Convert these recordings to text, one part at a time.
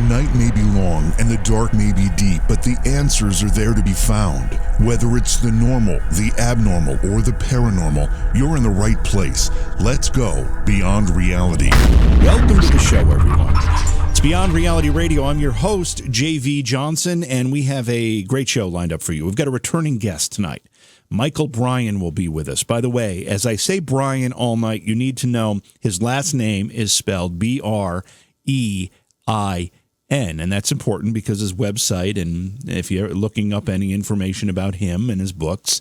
night may be long and the dark may be deep, but the answers are there to be found. Whether it's the normal, the abnormal, or the paranormal, you're in the right place. Let's go beyond reality. Welcome to the show, everyone. It's Beyond Reality Radio. I'm your host, J.V. Johnson, and we have a great show lined up for you. We've got a returning guest tonight. Michael Brein will be with us. By the way, as I say Brian all night, you need to know his last name is spelled B-R-E-I-N, and that's important because his website, and if you're looking up any information about him and his books,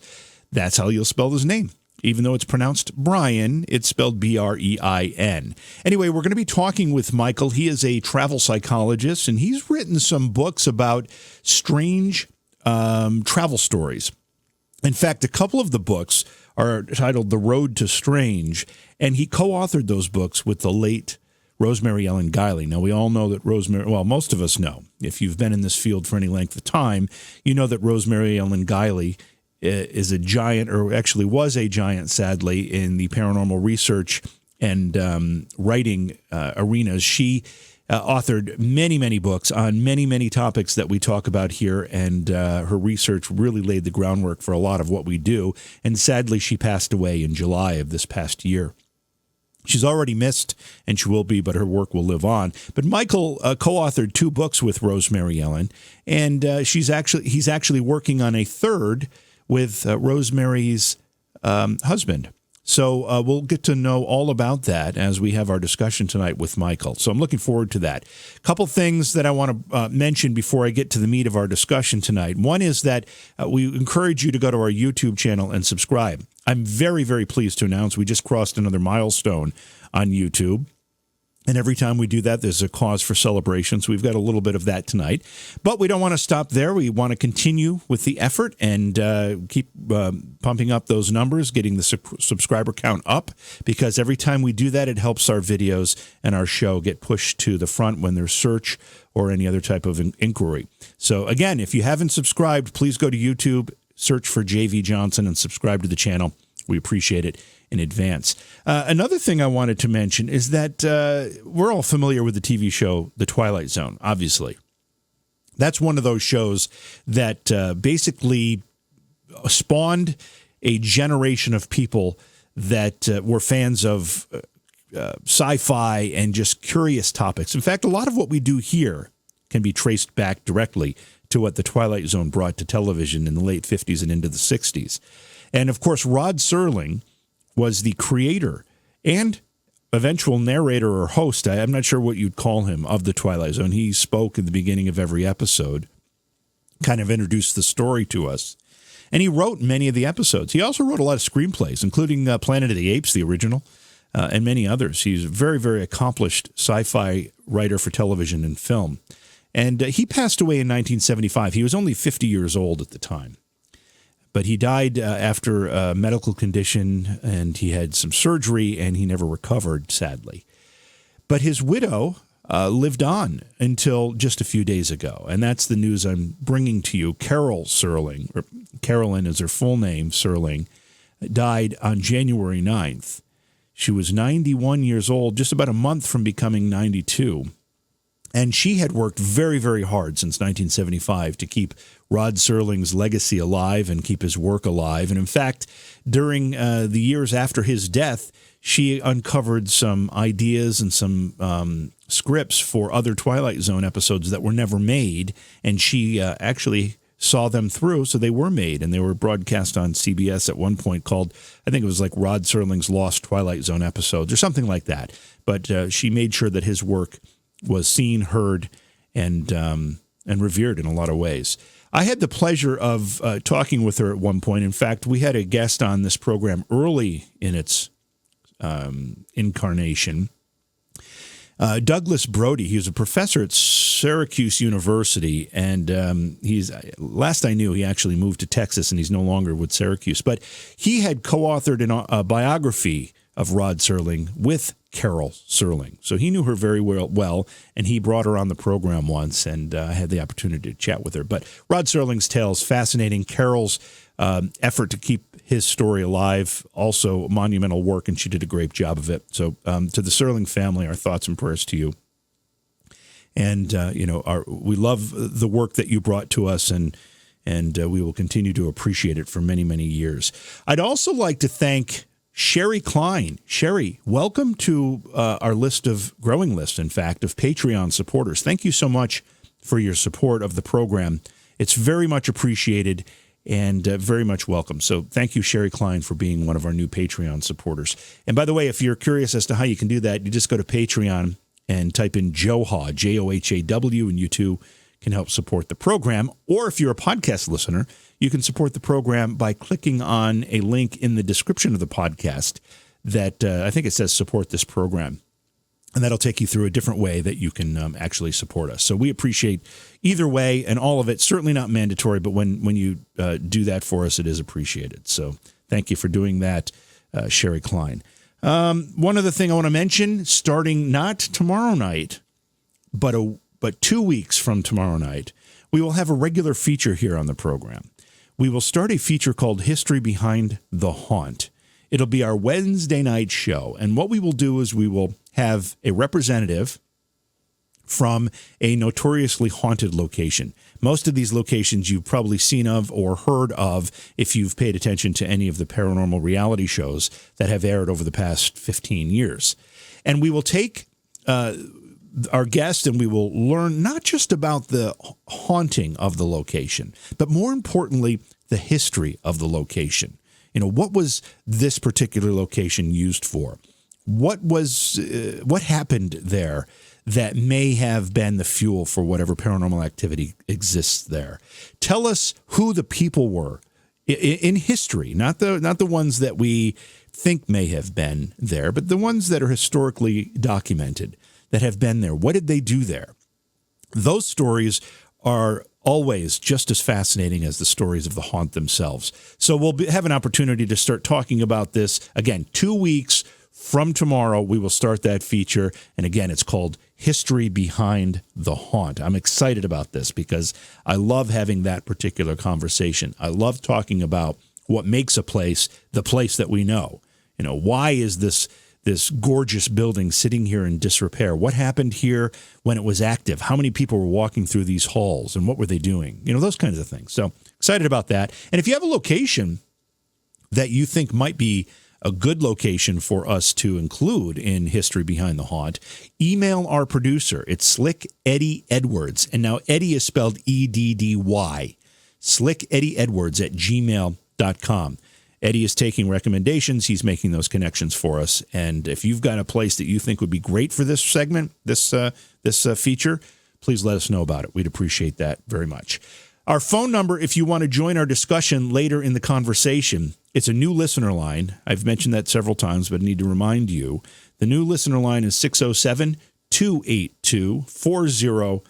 that's how you'll spell his name. Even though it's pronounced Brian, it's spelled B-R-E-I-N. Anyway, we're going to be talking with Michael. He is a travel psychologist, and he's written some books about strange travel stories. In fact, a couple of the books are titled The Road to Strange, and he co-authored those books with the late Rosemary Ellen Guiley. Now, we all know that most of us know, if you've been in this field for any length of time, you know that Rosemary Ellen Guiley is a giant, or actually was a giant, sadly, in the paranormal research and writing arenas. She authored many, many books on many, many topics that we talk about here, and her research really laid the groundwork for a lot of what we do. And sadly, she passed away in July of this past year. She's already missed, and she will be, but her work will live on. But Michael co-authored 2 books with Rosemary Ellen, and he's actually working on a third with Rosemary's husband. So we'll get to know all about that as we have our discussion tonight with Michael. So I'm looking forward to that. A couple things that I want to mention before I get to the meat of our discussion tonight. One is that we encourage you to go to our YouTube channel and subscribe. I'm very, very pleased to announce we just crossed another milestone on YouTube. And every time we do that, there's a cause for celebration. So we've got a little bit of that tonight. But we don't want to stop there. We want to continue with the effort and keep pumping up those numbers, getting the subscriber count up, because every time we do that, it helps our videos and our show get pushed to the front when there's search or any other type of inquiry. So again, if you haven't subscribed, please go to YouTube, search for J.V. Johnson, and subscribe to the channel. We appreciate it in advance. Another thing I wanted to mention is that we're all familiar with the TV show The Twilight Zone, obviously. That's one of those shows that basically spawned a generation of people that were fans of sci-fi and just curious topics. In fact, a lot of what we do here can be traced back directly to what The Twilight Zone brought to television in the late 50s and into the 60s. And, of course, Rod Serling was the creator and eventual narrator or host, I'm not sure what you'd call him, of The Twilight Zone. He spoke at the beginning of every episode, kind of introduced the story to us. And he wrote many of the episodes. He also wrote a lot of screenplays, including Planet of the Apes, the original, and many others. He's a very, very accomplished sci-fi writer for television and film. And he passed away in 1975. He was only 50 years old at the time. But he died after a medical condition, and he had some surgery, and he never recovered, sadly. But his widow lived on until just a few days ago, and that's the news I'm bringing to you. Carol Serling, or Carolyn is her full name, Serling, died on January 9th. She was 91 years old, just about a month from becoming 92. And she had worked very, very hard since 1975 to keep Rod Serling's legacy alive and keep his work alive. And in fact, during the years after his death, she uncovered some ideas and some scripts for other Twilight Zone episodes that were never made. And she actually saw them through, so they were made. And they were broadcast on CBS at one point called, I think it was like Rod Serling's Lost Twilight Zone episodes or something like that. But she made sure that his work was seen, heard, and revered in a lot of ways. I had the pleasure of talking with her at one point. In fact, we had a guest on this program early in its incarnation. Douglas Brody. He was a professor at Syracuse University, and he's, last I knew, he actually moved to Texas, and he's no longer with Syracuse. But he had co-authored a biography of Rod Serling with Carol Serling. So he knew her very well, and he brought her on the program once, and I had the opportunity to chat with her. But Rod Serling's tales, fascinating. Carol's effort to keep his story alive, also monumental work, and she did a great job of it. So to the Serling family, our thoughts and prayers to you. And we love the work that you brought to us, and we will continue to appreciate it for many, many years. I'd also like to thank Sherry Klein. Sherry, welcome to our growing list, in fact, of Patreon supporters. Thank you so much for your support of the program. It's very much appreciated and very much welcome. So thank you, Sherry Klein, for being one of our new Patreon supporters. And by the way, if you're curious as to how you can do that, you just go to Patreon and type in Johaw, Johaw, and you too can help support the program. Or if you're a podcast listener, you can support the program by clicking on a link in the description of the podcast that I think it says support this program. And that'll take you through a different way that you can actually support us. So we appreciate either way, and all of it. Certainly not mandatory, but when you do that for us, it is appreciated. So thank you for doing that, Sherry Klein. One other thing I want to mention, starting not tomorrow night, but 2 weeks from tomorrow night, we will have a regular feature here on the program. We will start a feature called History Behind the Haunt. It'll be our Wednesday night show. And what we will do is we will have a representative from a notoriously haunted location. Most of these locations you've probably seen of or heard of if you've paid attention to any of the paranormal reality shows that have aired over the past 15 years. And we will take our guest and we will learn not just about the haunting of the location, but more importantly, the history of the location. What was this particular location used for? What happened there that may have been the fuel for whatever paranormal activity exists there? Tell us who the people were in history, not the ones that we think may have been there, but the ones that are historically documented that have been there. What did they do there? Those stories are always just as fascinating as the stories of the haunt themselves. So we'll have an opportunity to start talking about this. Again, 2 weeks from tomorrow, we will start that feature. And again, it's called History Behind the Haunt. I'm excited about this because I love having that particular conversation. I love talking about what makes a place the place that we know. Why is this gorgeous building sitting here in disrepair? What happened here when it was active? How many people were walking through these halls and what were they doing? Those kinds of things. So excited about that. And if you have a location that you think might be a good location for us to include in History Behind the Haunt, email our producer. It's Slick Eddie Edwards. And now Eddie is spelled EDDY. Slick Eddie Edwards at gmail.com. Eddie is taking recommendations. He's making those connections for us. And if you've got a place that you think would be great for this segment, this feature, please let us know about it. We'd appreciate that very much. Our phone number, if you want to join our discussion later in the conversation, it's a new listener line. I've mentioned that several times, but I need to remind you. The new listener line is 607-282-4029.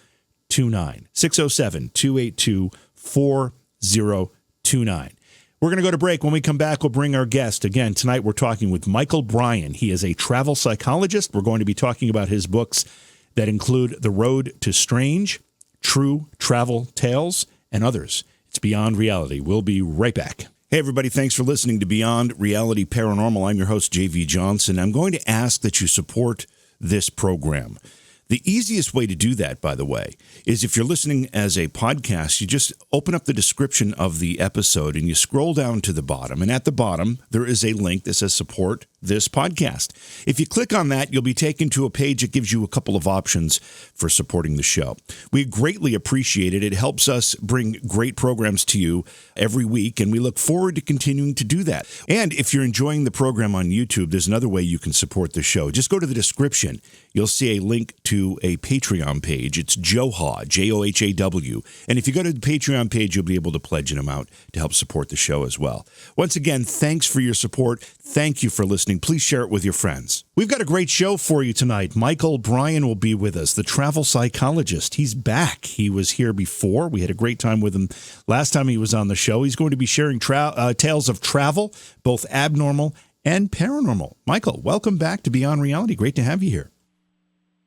607-282-4029. We're going to go to break. When we come back, we'll bring our guest. Again, tonight we're talking with Michael Brein. He is a travel psychologist. We're going to be talking about his books that include The Road to Strange, True Travel Tales, and others. It's Beyond Reality. We'll be right back. Hey, everybody. Thanks for listening to Beyond Reality Paranormal. I'm your host, J.V. Johnson. I'm going to ask that you support this program. The easiest way to do that, by the way, is if you're listening as a podcast, you just open up the description of the episode and you scroll down to the bottom. And at the bottom, there is a link that says support this podcast. If you click on that, you'll be taken to a page that gives you a couple of options for supporting the show. We greatly appreciate it. It helps us bring great programs to you every week, and we look forward to continuing to do that. And if you're enjoying the program on YouTube, there's another way you can support the show. Just go to the description. You'll see a link to a Patreon page. It's Johaw, Johaw. And if you go to the Patreon page, you'll be able to pledge an amount to help support the show as well. Once again, thanks for your support. Thank you for listening. Please share it with your friends. We've got a great show for you tonight. Michael Brein will be with us, the travel psychologist. He's back. He was here before. We had a great time with him last time he was on the show. He's going to be sharing tales of travel, both abnormal and paranormal. Michael, welcome back to Beyond Reality. Great to have you here.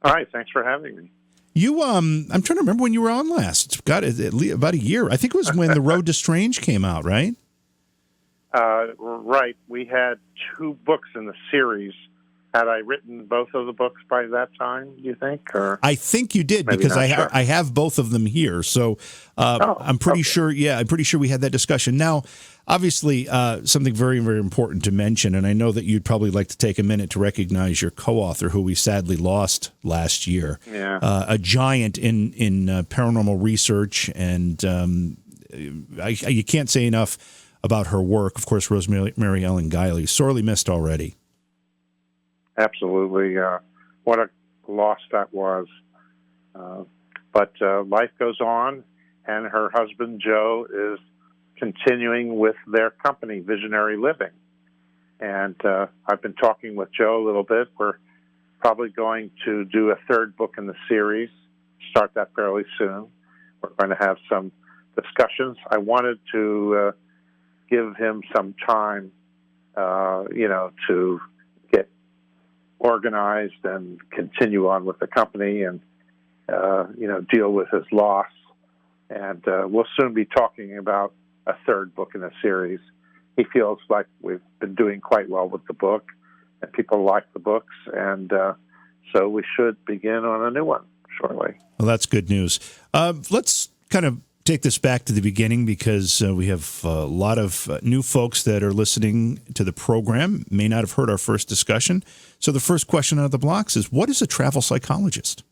All right. Thanks for having me. You, I'm trying to remember when you were on last. It's got at least about a year. I think it was when The Road to Strange came out, right? Right. We had 2 books in the series, Had I written both of the books by that time, do you think? Or I think you did, maybe because not sure. I have both of them here. So I'm pretty sure. Yeah, I'm pretty sure we had that discussion. Now, obviously, something very, very important to mention, and I know that you'd probably like to take a minute to recognize your co-author, who we sadly lost last year. Yeah. A giant in paranormal research, and you can't say enough about her work. Of course, Rosemary Ellen Guiley, sorely missed already. Absolutely. What a loss that was. But life goes on, and her husband, Joe, is continuing with their company, Visionary Living. And I've been talking with Joe a little bit. We're probably going to do a third book in the series, start that fairly soon. We're going to have some discussions. I wanted to give him some time, to get organized and continue on with the company and, deal with his loss. And we'll soon be talking about a third book in the series. He feels like we've been doing quite well with the book, and people like the books, and so we should begin on a new one shortly. Well, that's good news. Let's kind of take this back to the beginning, because we have a lot of new folks that are listening to the program, may not have heard our first discussion. So the first question out of the blocks is, what is a travel psychologist?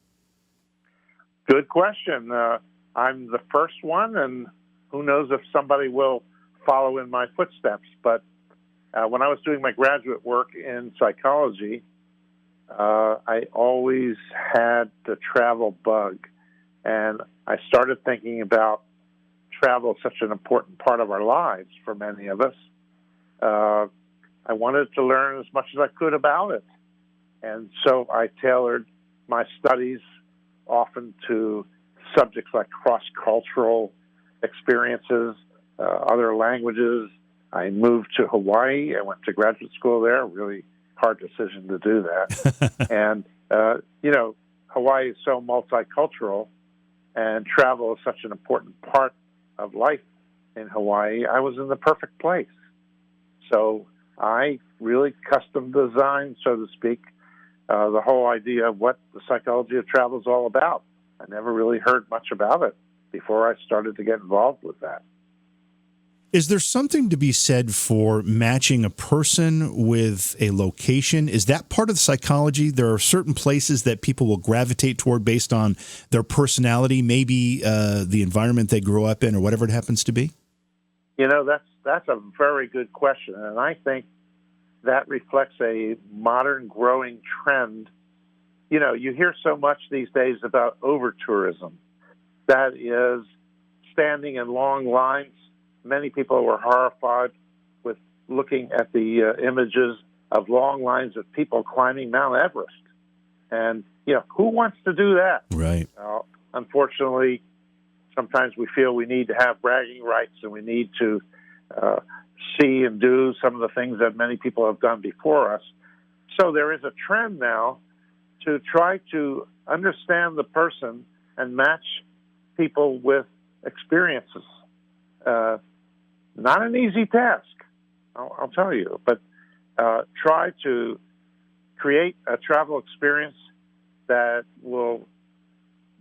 Good question. I'm the first one, and who knows if somebody will follow in my footsteps. But when I was doing my graduate work in psychology, I always had the travel bug. And I started thinking about travel, such an important part of our lives for many of us. I wanted to learn as much as I could about it. And so I tailored my studies often to subjects like cross-cultural experiences, other languages. I moved to Hawaii. I went to graduate school there. Really hard decision to do that. And, Hawaii is so multicultural, and travel is such an important part of life in Hawaii. I was in the perfect place. So I really custom designed, so to speak, the whole idea of what the psychology of travel is all about. I never really heard much about it before I started to get involved with that. Is there something to be said for matching a person with a location? Is that part of the psychology? There are certain places that people will gravitate toward based on their personality, maybe the environment they grew up in, or whatever it happens to be? That's a very good question, and I think that reflects a modern growing trend. You hear so much these days about over-tourism. That is standing in long lines. Many people were horrified with looking at the images of long lines of people climbing Mount Everest. And, who wants to do that? Right. Unfortunately, sometimes we feel we need to have bragging rights, and we need to see and do some of the things that many people have done before us. So there is a trend now to try to understand the person and match people with experiences. Not an easy task, I'll tell you, but try to create a travel experience that will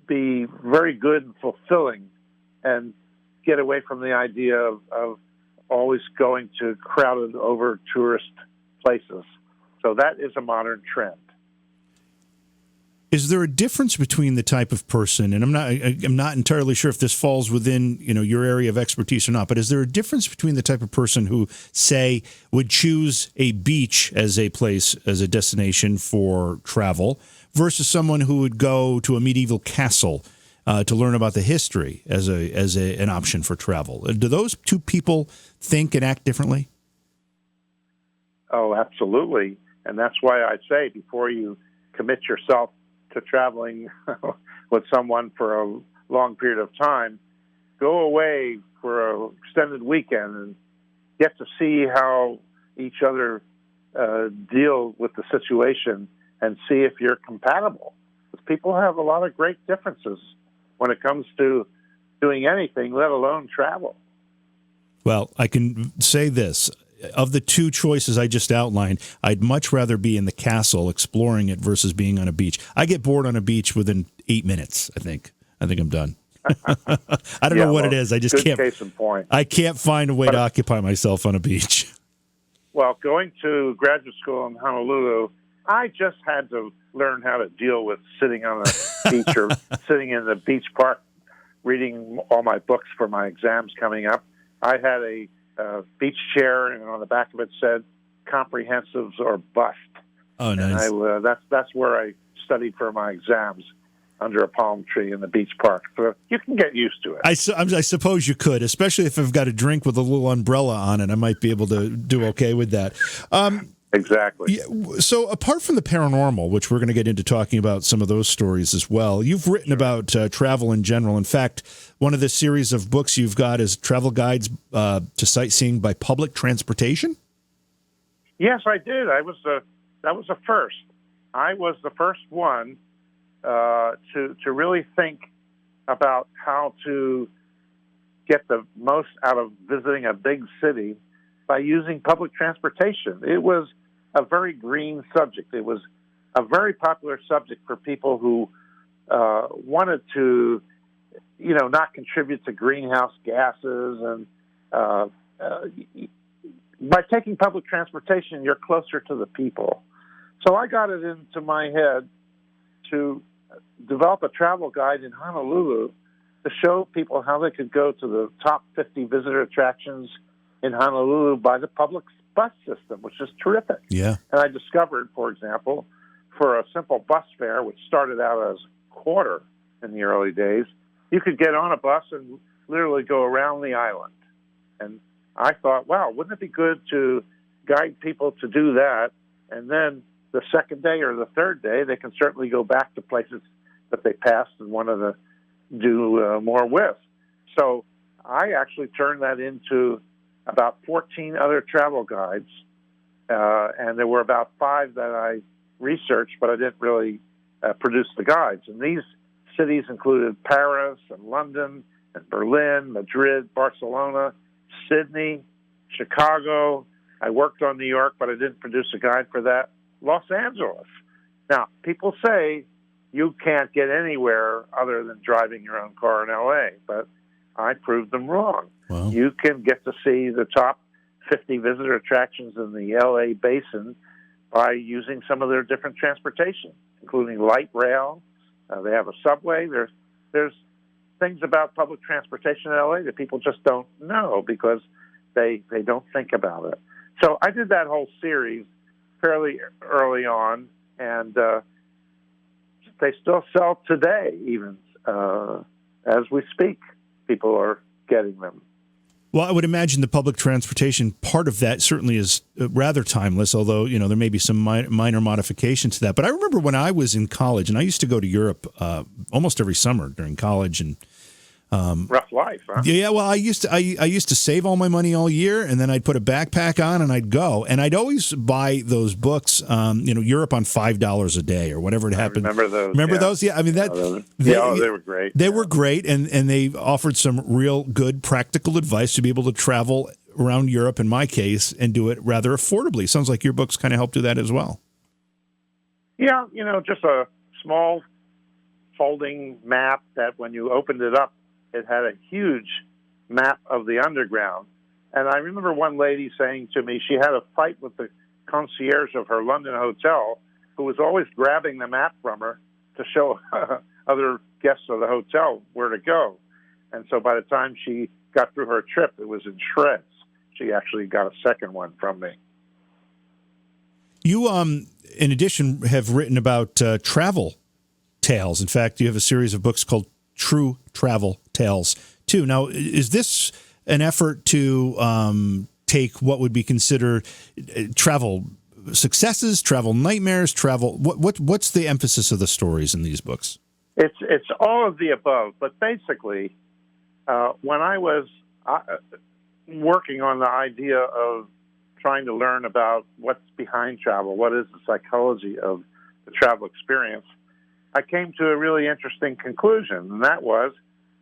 be very good and fulfilling, and get away from the idea of always going to crowded over tourist places. So that is a modern trend. Is there a difference between the type of person, and I'm not entirely sure if this falls within your area of expertise or not, but is there a difference between the type of person who, say, would choose a beach as a place, as a destination for travel, versus someone who would go to a medieval castle to learn about the history as an option for travel? Do those two people think and act differently? Oh, absolutely. And that's why I say, before you commit yourself to traveling with someone for a long period of time, go away for an extended weekend and get to see how each other deal with the situation, and see if you're compatible. Because people have a lot of great differences when it comes to doing anything, let alone travel. Well, I can say this. of the two choices I just outlined, I'd much rather be in the castle exploring it versus being on a beach. I get bored on a beach within 8 minutes, I think. I think I'm done. I don't know what it is. I just good can't. Case in point. I can't find a way to occupy myself on a beach. Well, going to graduate school in Honolulu, I just had to learn how to deal with sitting on a beach or sitting in the beach park, reading all my books for my exams coming up. I had a beach chair, and on the back of it said "comprehensives or bust." Oh, nice. And that's where I studied for my exams, under a palm tree in the beach park. So you can get used to it. I suppose you could, especially if I've got a drink with a little umbrella on it. I might be able to do okay with that. Exactly. Yeah, so apart from the paranormal, which we're going to get into talking about some of those stories as well, you've written about travel in general. In fact, one of the series of books you've got is Travel Guides to Sightseeing by Public Transportation? Yes, I did. That was a first. I was the first one to really think about how to get the most out of visiting a big city by using public transportation. It was a very green subject. It was a very popular subject for people who wanted to, not contribute to greenhouse gases. And by taking public transportation, you're closer to the people. So I got it into my head to develop a travel guide in Honolulu to show people how they could go to the top 50 visitor attractions in Honolulu by the public bus system, which is terrific. Yeah. And I discovered, for example, for a simple bus fare, which started out as a quarter in the early days, you could get on a bus and literally go around the island. And I thought, wow, wouldn't it be good to guide people to do that? And then the second day or the third day, they can certainly go back to places that they passed and wanted to do more with. So I actually turned that into about 14 other travel guides, and there were about 5 that I researched, but I didn't really produce the guides. And these cities included Paris and London and Berlin, Madrid, Barcelona, Sydney, Chicago. I worked on New York, but I didn't produce a guide for that. Los Angeles. Now, people say you can't get anywhere other than driving your own car in L.A., but I proved them wrong. Wow. You can get to see the top 50 visitor attractions in the L.A. basin by using some of their different transportation, including light rail. They have a subway. There's things about public transportation in L.A. that people just don't know because they don't think about it. So I did that whole series fairly early on, and they still sell today, even as we speak. People are getting them. Well, I would imagine the public transportation part of that certainly is rather timeless, although, there may be some minor modifications to that. But I remember when I was in college, and I used to go to Europe almost every summer during college, and rough life, huh? Yeah, well, I used to save all my money all year, and then I'd put a backpack on and I'd go, and I'd always buy those books, Europe on $5 a day or whatever it happened. Remember those? Remember those? Yeah, I mean that. They were great. They were great, and they offered some real good practical advice to be able to travel around Europe, in my case, and do it rather affordably. Sounds like your books kind of help do that as well. Yeah, just a small folding map that when you opened it up, it had a huge map of the underground. And I remember one lady saying to me she had a fight with the concierge of her London hotel, who was always grabbing the map from her to show other guests of the hotel where to go. And so by the time she got through her trip, it was in shreds. She actually got a second one from me. You, in addition, have written about travel tales. In fact, you have a series of books called True Travel Tales too. Now, is this an effort to take what would be considered travel successes, travel nightmares, what's the emphasis of the stories in these books? It's all of the above, but basically, when I was working on the idea of trying to learn about what's behind travel, what is the psychology of the travel experience, I came to a really interesting conclusion, and that was,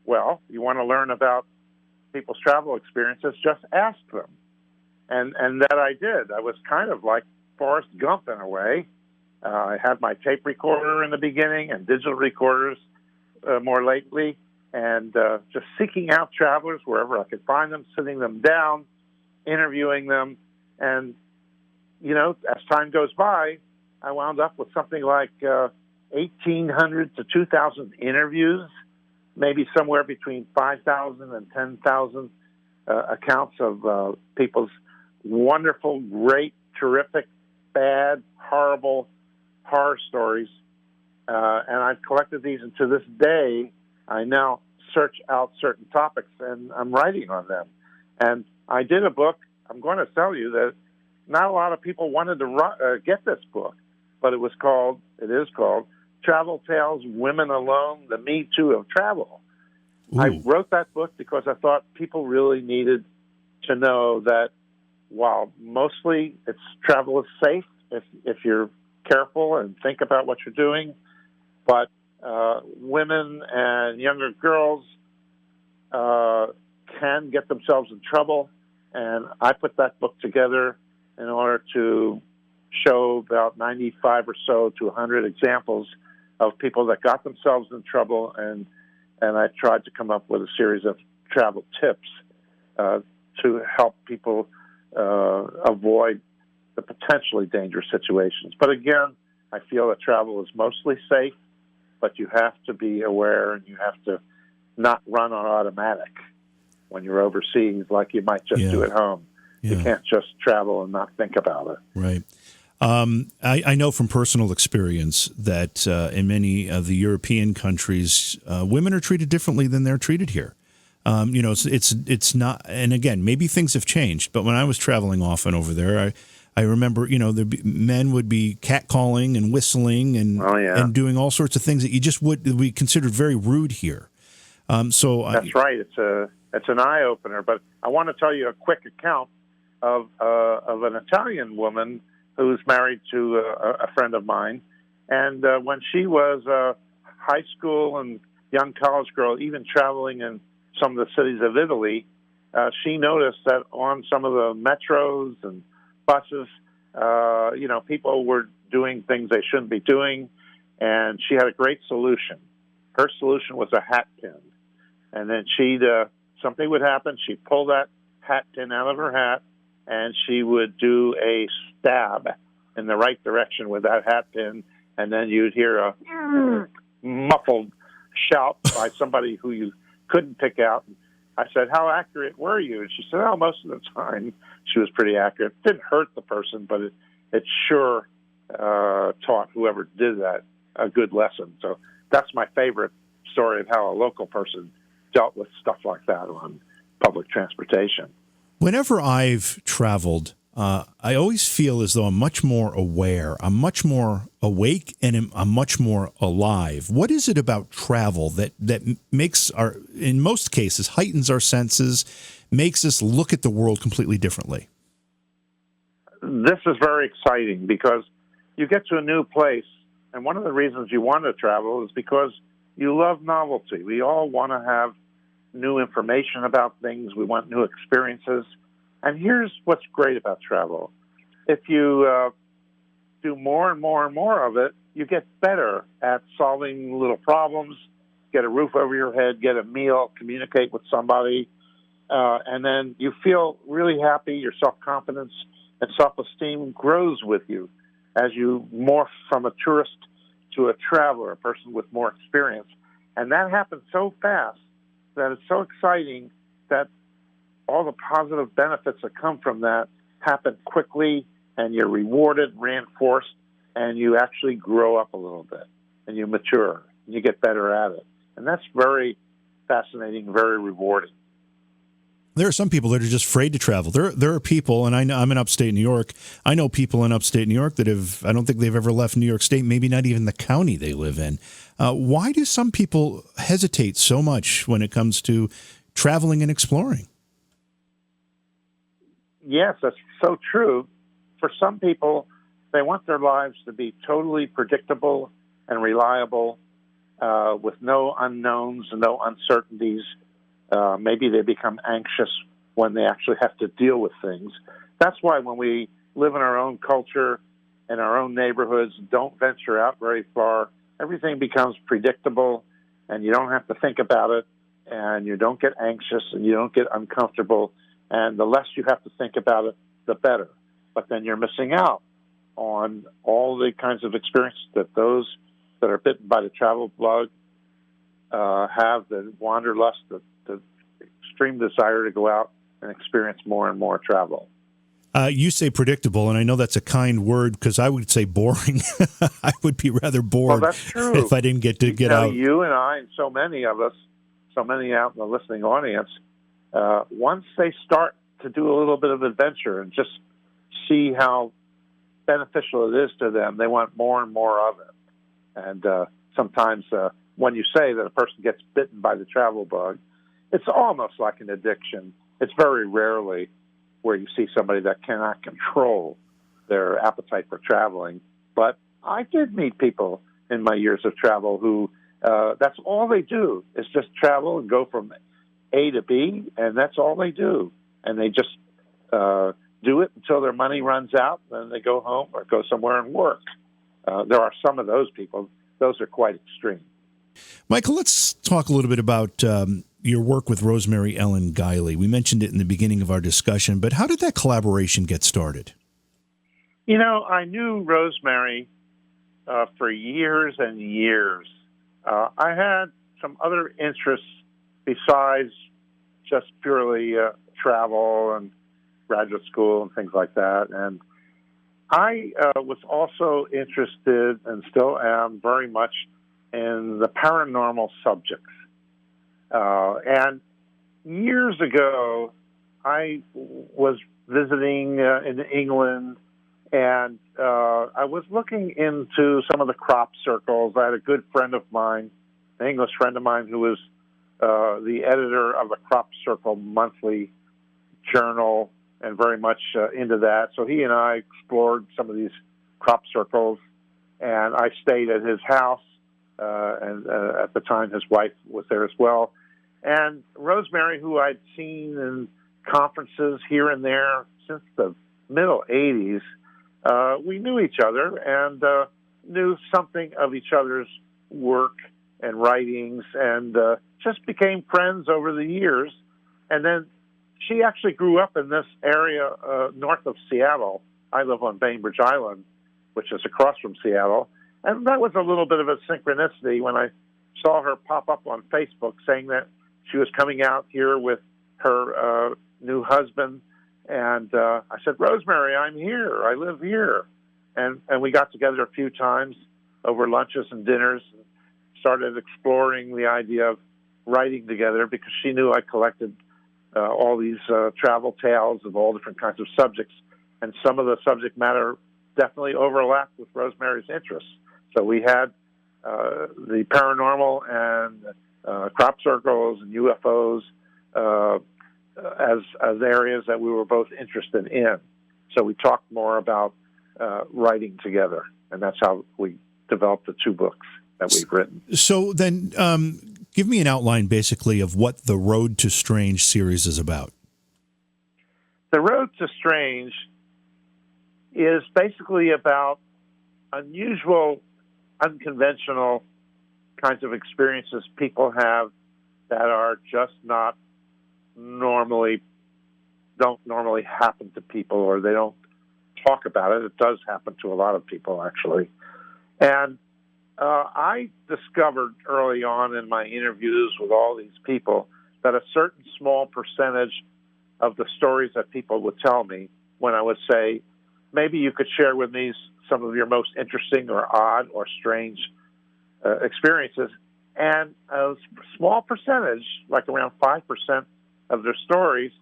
well, you want to learn about people's travel experiences, just ask them. and that I did. I was kind of like Forrest Gump in a way. I had my tape recorder in the beginning and digital recorders more lately, and just seeking out travelers wherever I could find them, sitting them down, interviewing them. And, as time goes by, I wound up with something like 1,800 to 2,000 interviews, maybe somewhere between 5,000 and 10,000 accounts of people's wonderful, great, terrific, bad, horrible horror stories. And I've collected these, and to this day, I now search out certain topics, and I'm writing on them. And I did a book. I'm going to tell you that not a lot of people wanted to get this book, but it is called Travel Tales, Women Alone, the Me Too of Travel. Ooh. I wrote that book because I thought people really needed to know that while mostly travel is safe if you're careful and think about what you're doing, but women and younger girls can get themselves in trouble. And I put that book together in order to show about 95 or so to 100 examples of people that got themselves in trouble, and I tried to come up with a series of travel tips to help people avoid the potentially dangerous situations. But again, I feel that travel is mostly safe, but you have to be aware and you have to not run on automatic when you're overseas like you might just do at home. You can't just travel and not think about it. Right. I know from personal experience that in many of the European countries, women are treated differently than they're treated here. It's not, and again, maybe things have changed, but when I was traveling often over there, I remember, men would be catcalling and whistling and doing all sorts of things that you just would be considered very rude here. That's right. It's an eye opener. But I want to tell you a quick account of an Italian woman who's married to a friend of mine, and when she was a high school and young college girl, even traveling in some of the cities of Italy, she noticed that on some of the metros and buses, people were doing things they shouldn't be doing, and she had a great solution. Her solution was a hat pin, and then something would happen. She'd pull that hat pin out of her hat, and she would do a stab in the right direction with that hat pin, and then you'd hear a muffled shout by somebody who you couldn't pick out. I said, "How accurate were you?" And she said, "Oh, most of the time she was pretty accurate. It didn't hurt the person, but it sure taught whoever did that a good lesson." So that's my favorite story of how a local person dealt with stuff like that on public transportation. Whenever I've traveled, I always feel as though I'm much more aware, I'm much more awake, and I'm much more alive. What is it about travel that makes in most cases, heightens our senses, makes us look at the world completely differently? This is very exciting because you get to a new place, and one of the reasons you want to travel is because you love novelty. We all want to have new information about things. We want new experiences. And here's what's great about travel. If you do more and more and more of it, you get better at solving little problems, get a roof over your head, get a meal, communicate with somebody, and then you feel really happy. Your self-confidence and self-esteem grows with you as you morph from a tourist to a traveler, a person with more experience. And that happens so fast that it's so exciting that all the positive benefits that come from that happen quickly, and you're rewarded, reinforced, and you actually grow up a little bit, and you mature, and you get better at it. And that's very fascinating, very rewarding. There are some people that are just afraid to travel. There are people, and I know I'm in upstate New York. I know people in upstate New York that I don't think they've ever left New York State, maybe not even the county they live in. Why do some people hesitate so much when it comes to traveling and exploring? Yes, that's so true. For some people, they want their lives to be totally predictable and reliable, with no unknowns and no uncertainties. Maybe they become anxious when they actually have to deal with things. that's why when we live in our own culture and our own neighborhoods, don't venture out very far, everything becomes predictable, and you don't have to think about it, and you don't get anxious, and you don't get uncomfortable, and the less you have to think about it, the better. But then you're missing out on all the kinds of experiences that those that are bitten by the travel bug have, the wanderlust, the extreme desire to go out and experience more and more travel. You say predictable, and I know that's a kind word because I would say boring. I would be rather bored that's true. if I didn't get to get out. You and I and so many of us, so many out in the listening audience, once they start to do a little bit of adventure and just see how beneficial it is to them, they want more and more of it. And sometimes when you say that a person gets bitten by the travel bug, it's almost like an addiction. It's very rarely where you see somebody that cannot control their appetite for traveling. But I did meet people in my years of travel who that's all they do is just travel and go from A to B, and that's all they do. And they just do it until their money runs out, then they go home or go somewhere and work. There are some of those people. Those are quite extreme. Michael, let's talk a little bit about your work with Rosemary Ellen Guiley. We mentioned it in the beginning of our discussion, but how did that collaboration get started? You know, I knew Rosemary for years and years. I had some other interests besides just purely travel and graduate school and things like that. And I was also interested, and still am, very much in the paranormal subjects. And years ago, I was visiting in England, and I was looking into some of the crop circles. I had a good friend of mine, an English friend of mine, who was the editor of a crop circle monthly journal, and very much into that. So he and I explored some of these crop circles, and I stayed at his house, and at the time his wife was there as well. And Rosemary, who I'd seen in conferences here and there since the middle 80s, we knew each other and knew something of each other's work and writings, and just became friends over the years. And then she actually grew up in this area north of Seattle. I live on Bainbridge Island, which is across from Seattle. And that was a little bit of a synchronicity when I saw her pop up on Facebook saying that she was coming out here with her new husband. And I said, Rosemary, I'm here. I live here. And we got together a few times over lunches and dinners, and started exploring the idea of writing together, because she knew I collected all these travel tales of all different kinds of subjects. And some of the subject matter definitely overlapped with Rosemary's interests. So we had the paranormal and crop circles and UFOs as areas that we were both interested in. So we talked more about writing together, and that's how we developed the two books that we've written. So then give me an outline, basically, of what the Road to Strange series is about. The Road to Strange is basically about unusual, unconventional kinds of experiences people have that are just not don't normally happen to people, or they don't talk about it. It does happen to a lot of people, actually. And I discovered early on in my interviews with all these people that a certain small percentage of the stories that people would tell me, when I would say, maybe you could share with me some of your most interesting or odd or strange experiences. And a small percentage, like around 5% of their stories,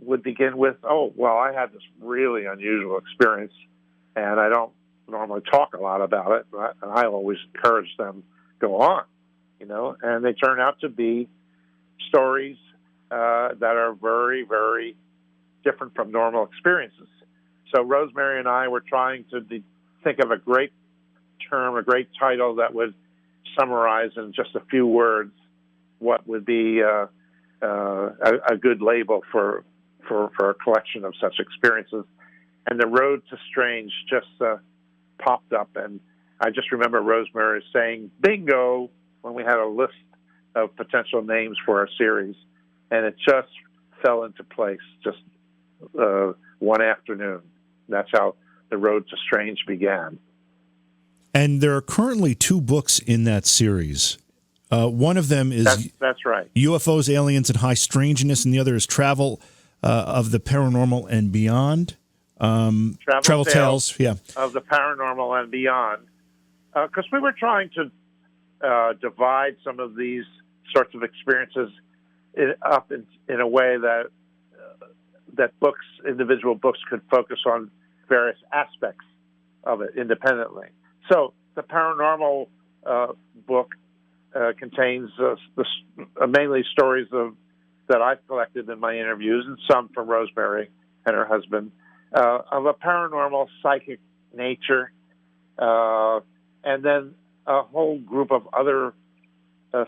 would begin with, oh, well, I had this really unusual experience, and I don't normally talk a lot about it, but I always encourage them, go on, and they turn out to be stories that are very, very different from normal experiences. So Rosemary and I were trying to think of a great term, a great title that would summarize in just a few words what would be a good label for for a collection of such experiences. And the Road to Strange just popped up, and I just remember Rosemary saying bingo when we had a list of potential names for our series, and it just fell into place just one afternoon. That's how the Road to Strange began. And there are currently 2 books in that series. One of them is that's right. UFOs, Aliens, and High Strangeness, and the other is Travel of the Paranormal and Beyond. Travel Tales, yeah, of the Paranormal and Beyond. Because we were trying to divide some of these sorts of experiences up in a way that individual books could focus on various aspects of it independently. So the Paranormal book contains mainly stories that I've collected in my interviews, and some from Rosemary and her husband, of a paranormal psychic nature, and then a whole group of other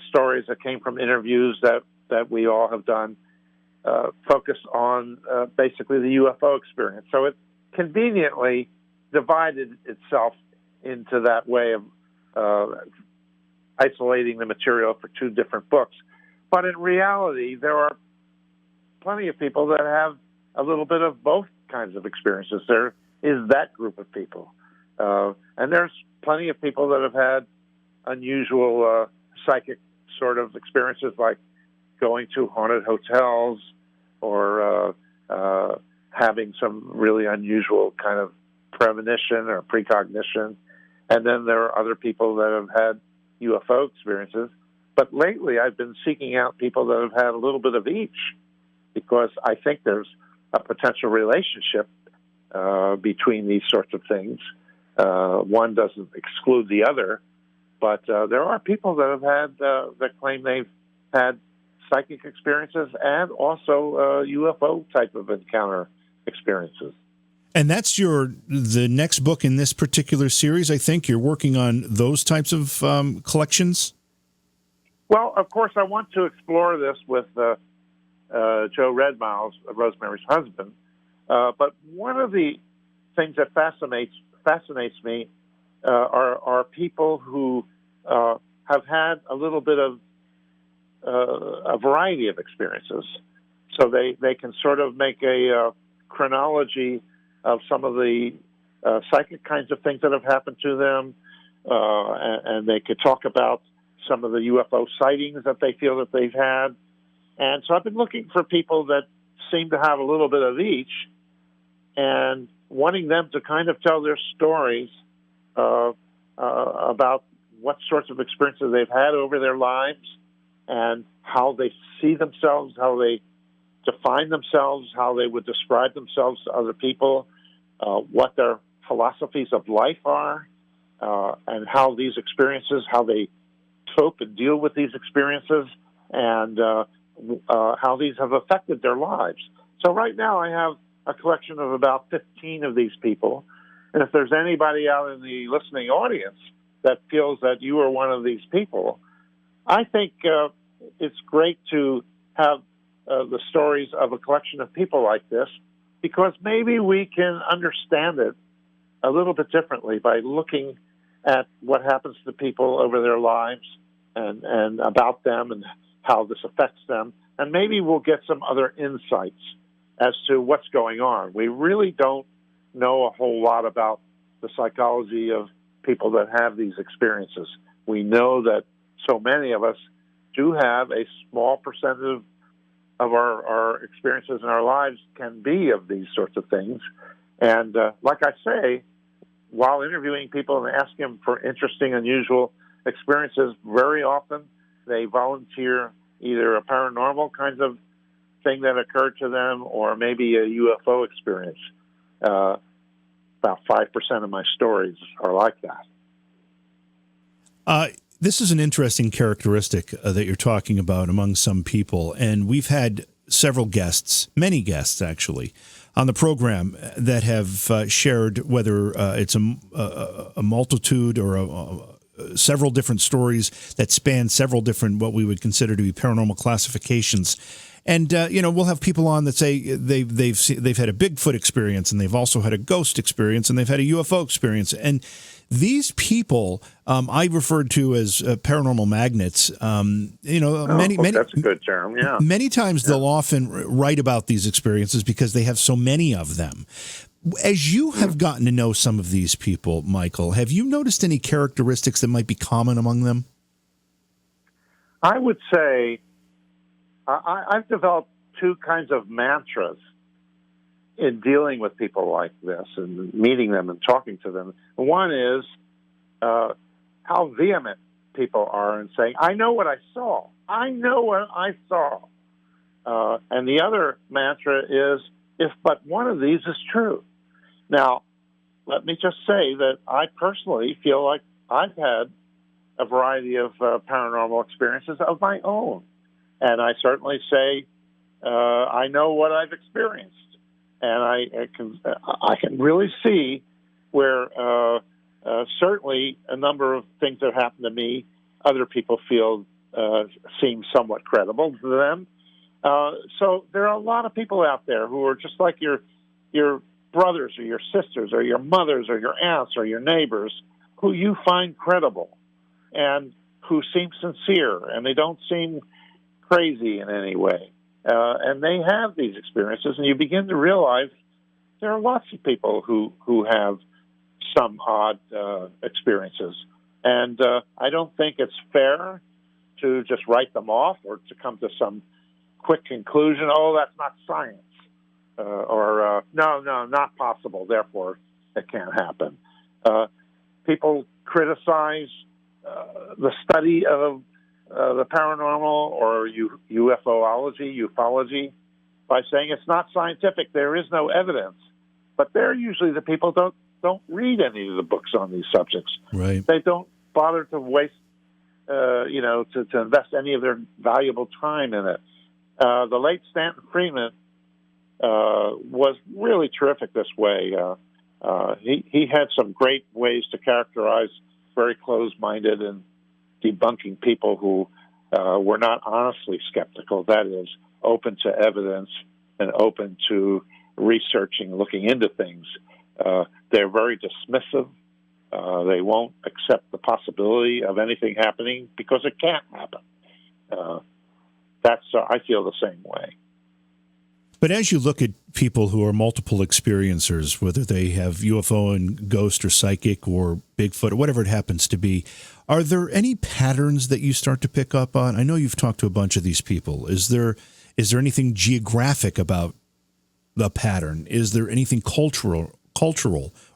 stories that came from interviews that we all have done, focused on basically the UFO experience. So it conveniently divided itself into that way of isolating the material for 2 different books. But in reality, there are plenty of people that have a little bit of both kinds of experiences. There is that group of people. And there's plenty of people that have had unusual psychic sort of experiences, like going to haunted hotels or having some really unusual kind of premonition or precognition. And then there are other people that have had UFO experiences. But lately I've been seeking out people that have had a little bit of each, because I think there's a potential relationship between these sorts of things. One doesn't exclude the other, but there are people that have had that claim they've had psychic experiences and also UFO type of encounter experiences. And that's the next book in this particular series, I think. You're working on those types of collections? Well, of course, I want to explore this with Joe Redmiles, Rosemary's husband. But one of the things that fascinates me are people who have had a little bit of a variety of experiences. So they can sort of make a chronology of some of the psychic kinds of things that have happened to them, and they could talk about some of the UFO sightings that they feel that they've had. And so I've been looking for people that seem to have a little bit of each, and wanting them to kind of tell their stories about what sorts of experiences they've had over their lives and how they see themselves, how they define themselves, how they would describe themselves to other people, what their philosophies of life are, and how these experiences, how they cope and deal with these experiences, and how these have affected their lives. So right now I have a collection of about 15 of these people. And if there's anybody out in the listening audience that feels that you are one of these people, I think it's great to have the stories of a collection of people like this, because maybe we can understand it a little bit differently by looking at what happens to people over their lives and about them and how this affects them. And maybe we'll get some other insights as to what's going on. We really don't know a whole lot about the psychology of people that have these experiences. We know that so many of us do have a small percentage of our experiences in our lives can be of these sorts of things. And like I say, while interviewing people and asking them for interesting, unusual experiences, very often they volunteer either a paranormal kind of thing that occurred to them or maybe a UFO experience. About 5% of my stories are like that. This is an interesting characteristic that you're talking about among some people, and we've had several guests, many guests actually, on the program that have shared whether it's a multitude or several different stories that span several different what we would consider to be paranormal classifications. And we'll have people on that say they've had a Bigfoot experience, and they've also had a ghost experience, and they've had a UFO experience. And these people, I referred to as paranormal magnets. Many that's a good term. Yeah. Many times they'll often write about these experiences because they have so many of them. As you have gotten to know some of these people, Michael, have you noticed any characteristics that might be common among them? I would say I've developed two kinds of mantras in dealing with people like this and meeting them and talking to them. One is how vehement people are in saying, I know what I saw. I know what I saw. And the other mantra is, if but one of these is true. Now, let me just say that I personally feel like I've had a variety of paranormal experiences of my own. And I certainly say I know what I've experienced. And I can really see where certainly a number of things that happened to me, other people feel seem somewhat credible to them. So there are a lot of people out there who are just like your brothers or your sisters or your mothers or your aunts or your neighbors who you find credible and who seem sincere, and they don't seem crazy in any way. And they have these experiences, and you begin to realize there are lots of people who have some odd experiences. And I don't think it's fair to just write them off or to come to some quick conclusion, oh, that's not science, or no, not possible, therefore it can't happen. People criticize the study of the paranormal or ufology by saying it's not scientific, there is no evidence. But they're usually the people don't read any of the books on these subjects. Right. They don't bother to waste, to invest any of their valuable time in it. The late Stanton Friedman was really terrific this way. He had some great ways to characterize very closed-minded and debunking people who were not honestly skeptical, that is, open to evidence and open to researching, looking into things. They're very dismissive. They won't accept the possibility of anything happening because it can't happen. I feel the same way. But as you look at people who are multiple experiencers, whether they have UFO and ghost or psychic or Bigfoot or whatever it happens to be, are there any patterns that you start to pick up on? I know you've talked to a bunch of these people. Is there anything geographic about the pattern? Is there anything cultural,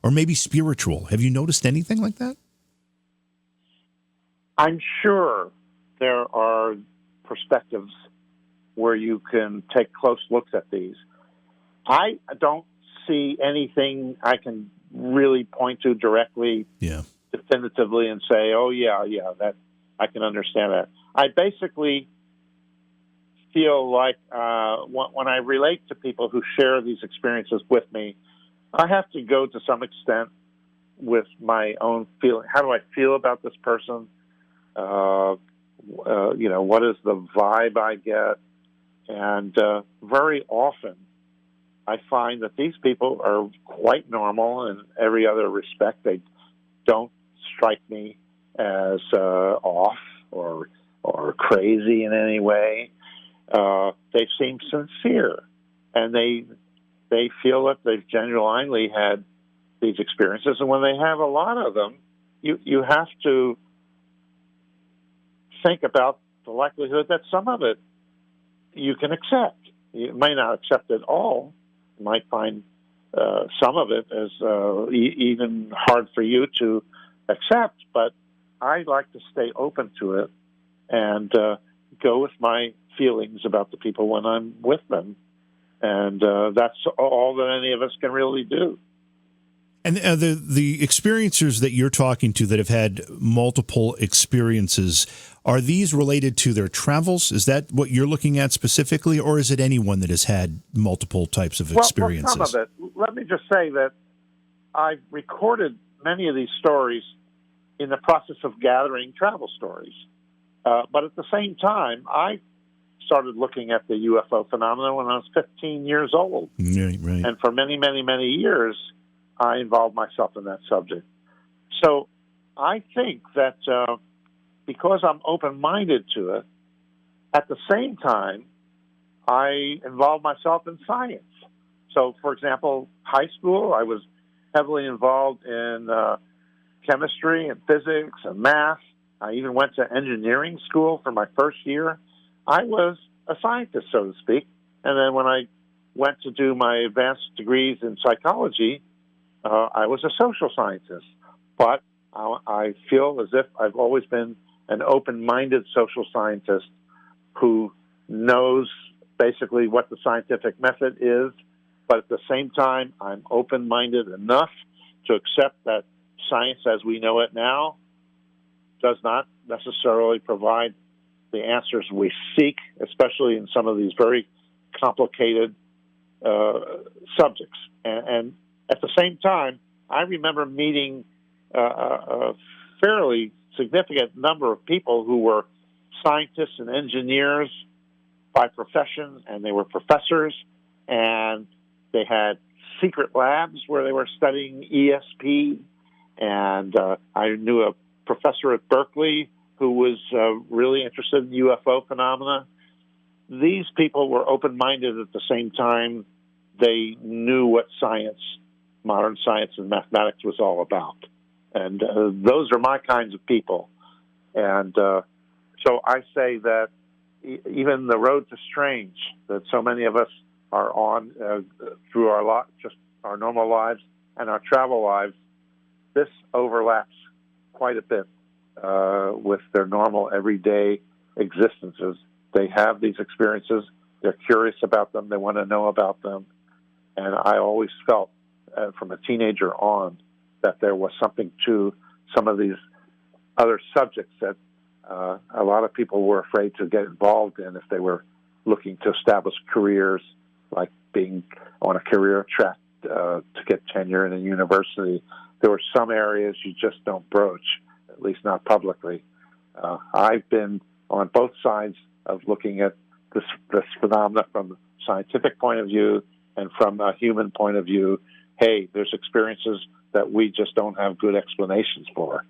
or maybe spiritual? Have you noticed anything like that? I'm sure there are perspectives where you can take close looks at these. I don't see anything I can really point to directly, definitively, and say, oh, yeah, that I can understand that. I basically feel like when I relate to people who share these experiences with me, I have to go to some extent with my own feeling. How do I feel about this person? What is the vibe I get? And very often I find that these people are quite normal in every other respect. They don't strike me as off or crazy in any way. They seem sincere, and they feel that they've genuinely had these experiences. And when they have a lot of them, you have to think about the likelihood that some of it you can accept. You may not accept it all. You might find some of it as even hard for you to accept, but I like to stay open to it and go with my feelings about the people when I'm with them. And that's all that any of us can really do. And the experiencers that you're talking to that have had multiple experiences, are these related to their travels? Is that what you're looking at specifically, or is it anyone that has had multiple types of experiences? Well, some of it. Let me just say that I've recorded many of these stories in the process of gathering travel stories. But at the same time, I started looking at the UFO phenomenon when I was 15 years old. Right, right. And for many, many, many years, I involved myself in that subject. So I think that because I'm open-minded to it, at the same time, I involve myself in science. So, for example, high school, I was heavily involved in chemistry and physics and math. I even went to engineering school for my first year. I was a scientist, so to speak. And then when I went to do my advanced degrees in psychology, I was a social scientist. But I feel as if I've always been an open-minded social scientist who knows basically what the scientific method is, but at the same time, I'm open-minded enough to accept that science as we know it now does not necessarily provide the answers we seek, especially in some of these very complicated subjects. And at the same time, I remember meeting a fairly significant number of people who were scientists and engineers by profession, and they were professors, and they had secret labs where they were studying ESP. And I knew a professor at Berkeley who was really interested in UFO phenomena. These people were open-minded at the same time. They knew what science, modern science and mathematics was all about. And those are my kinds of people. And so I say that even the road to strange that so many of us are on through just our normal lives and our travel lives, this overlaps quite a bit with their normal everyday existences. They have these experiences. They're curious about them. They want to know about them. And I always felt from a teenager on that there was something to some of these other subjects that a lot of people were afraid to get involved in if they were looking to establish careers, like being on a career track to get tenure in a university. There were some areas you just don't broach, at least not publicly. I've been on both sides of looking at this phenomena from a scientific point of view and from a human point of view. Hey, there's experiences that we just don't have good explanations for.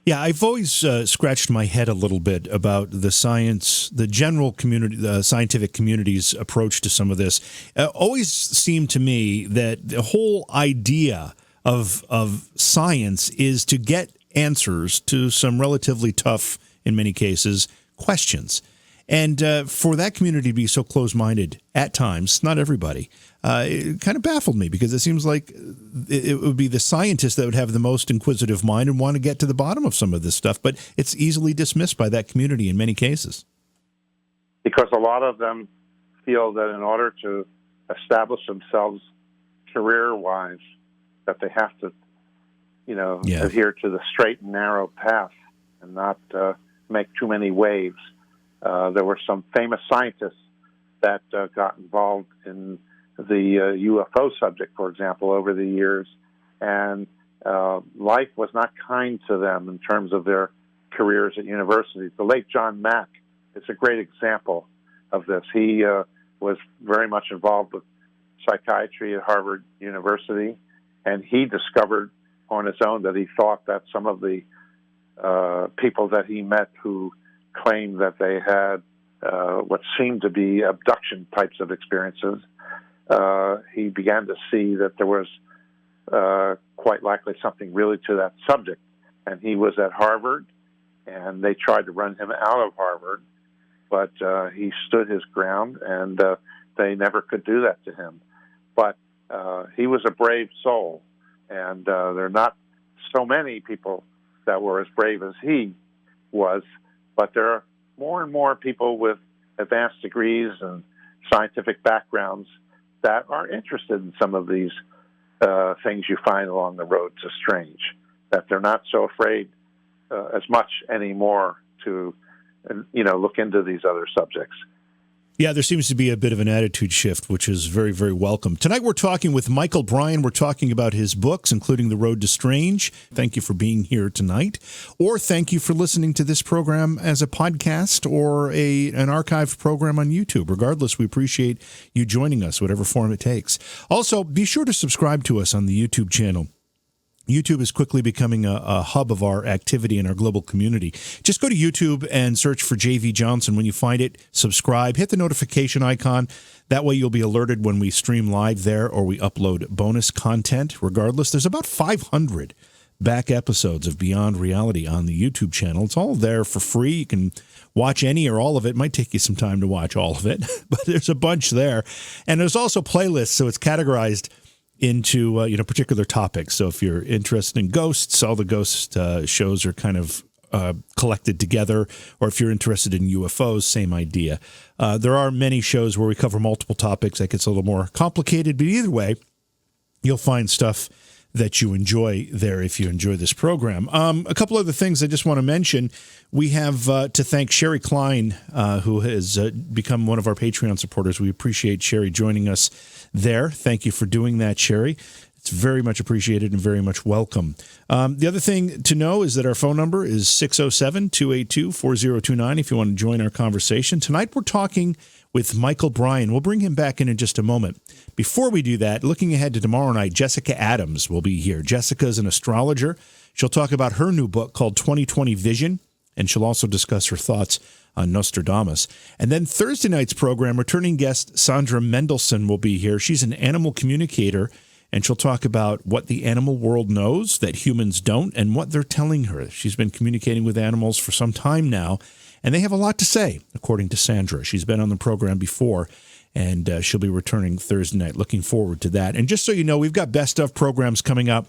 Yeah, I've always scratched my head a little bit about the science, the general community, the scientific community's approach to some of this. Always seemed to me that the whole idea of science is to get answers to some relatively tough, in many cases, questions. And for that community to be so close-minded at times, not everybody, it kind of baffled me because it seems like it would be the scientists that would have the most inquisitive mind and want to get to the bottom of some of this stuff, but it's easily dismissed by that community in many cases. Because a lot of them feel that in order to establish themselves career-wise, that they have to, adhere to the straight and narrow path and not make too many waves. There were some famous scientists that got involved in the UFO subject, for example, over the years, and life was not kind to them in terms of their careers at universities. The late John Mack is a great example of this. He was very much involved with psychiatry at Harvard University, and he discovered on his own that he thought that some of the people that he met who claimed that they had what seemed to be abduction types of experiences, he began to see that there was quite likely something really to that subject. And he was at Harvard, and they tried to run him out of Harvard, but he stood his ground, and they never could do that to him. But he was a brave soul, and there are not so many people that were as brave as he was, but there are more and more people with advanced degrees and scientific backgrounds that are interested in some of these things you find along the road to strange, that they're not so afraid as much anymore to, look into these other subjects. Yeah, there seems to be a bit of an attitude shift, which is very, very welcome. Tonight we're talking with Michael Brein. We're talking about his books, including The Road to Strange. Thank you for being here tonight. Or thank you for listening to this program as a podcast or an archived program on YouTube. Regardless, we appreciate you joining us, whatever form it takes. Also, be sure to subscribe to us on the YouTube channel. YouTube is quickly becoming a hub of our activity in our global community. Just go to YouTube and search for J.V. Johnson. When you find it, subscribe, hit the notification icon. That way you'll be alerted when we stream live there or we upload bonus content. Regardless, there's about 500 back episodes of Beyond Reality on the YouTube channel. It's all there for free. You can watch any or all of it. It might take you some time to watch all of it, but there's a bunch there. And there's also playlists, so it's categorized into particular topics. So if you're interested in ghosts, all the ghost shows are kind of collected together. Or if you're interested in UFOs, same idea. There are many shows where we cover multiple topics. That gets a little more complicated, but either way, you'll find stuff that you enjoy there if you enjoy this program. A couple other things I just want to mention. We have to thank Sherry Klein, who has become one of our Patreon supporters. We appreciate Sherry joining us there. Thank you for doing that, Sherry. It's very much appreciated and very much welcome. The other thing to know is that our phone number is 607-282-4029 if you want to join our conversation. Tonight we're talking with Michael Brein. We'll bring him back in just a moment. Before we do that, looking ahead to tomorrow night, Jessica Adams will be here. Jessica is an astrologer. She'll talk about her new book called 2020 Vision, and she'll also discuss her thoughts on Nostradamus. And then Thursday night's program, returning guest Sandra Mendelson will be here. She's an animal communicator, and she'll talk about what the animal world knows that humans don't and what they're telling her. She's been communicating with animals for some time now, and they have a lot to say, according to Sandra. She's been on the program before, and she'll be returning Thursday night. Looking forward to that. And just so you know, we've got best of programs coming up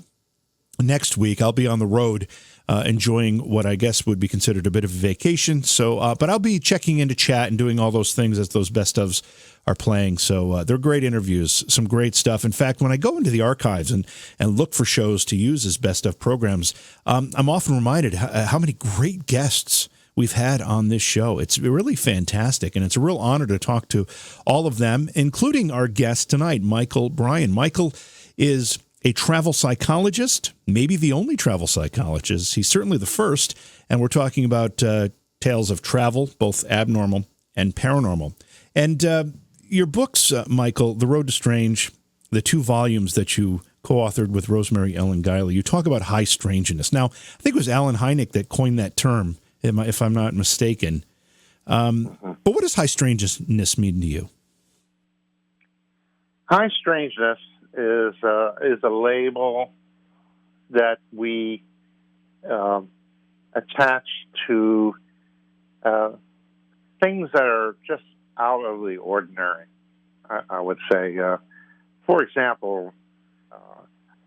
next week. I'll be on the road enjoying what I guess would be considered a bit of a vacation. So, but I'll be checking into chat and doing all those things as those best ofs are playing. So they're great interviews, some great stuff. In fact, when I go into the archives and look for shows to use as best of programs, I'm often reminded how many great guests we've had on this show. It's really fantastic, and it's a real honor to talk to all of them, including our guest tonight, Michael Brein. Michael is a travel psychologist, maybe the only travel psychologist. He's certainly the first, and we're talking about tales of travel, both abnormal and paranormal. And your books, Michael, The Road to Strange, the 2 volumes that you co-authored with Rosemary Ellen Guiley, you talk about high strangeness. Now, I think it was Alan Hynek that coined that term, if I'm not mistaken. But what does high strangeness mean to you? High strangeness is a label that we attach to things that are just out of the ordinary, I would say. For example,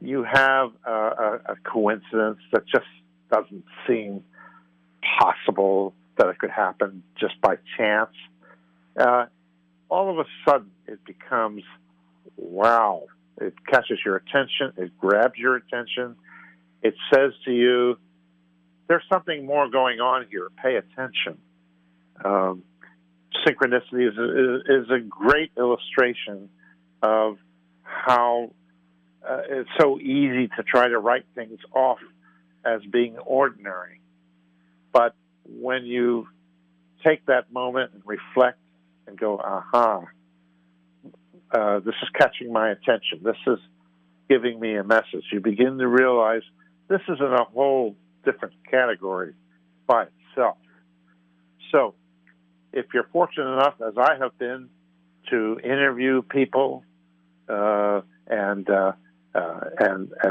you have a coincidence that just doesn't seem possible that it could happen just by chance. All of a sudden, it becomes, wow. It catches your attention. It grabs your attention. It says to you, there's something more going on here. Pay attention. Synchronicity is a great illustration of how it's so easy to try to write things off as being ordinary. But when you take that moment and reflect and go, aha, this is catching my attention. This is giving me a message. You begin to realize this is in a whole different category by itself. So if you're fortunate enough, as I have been, to interview people and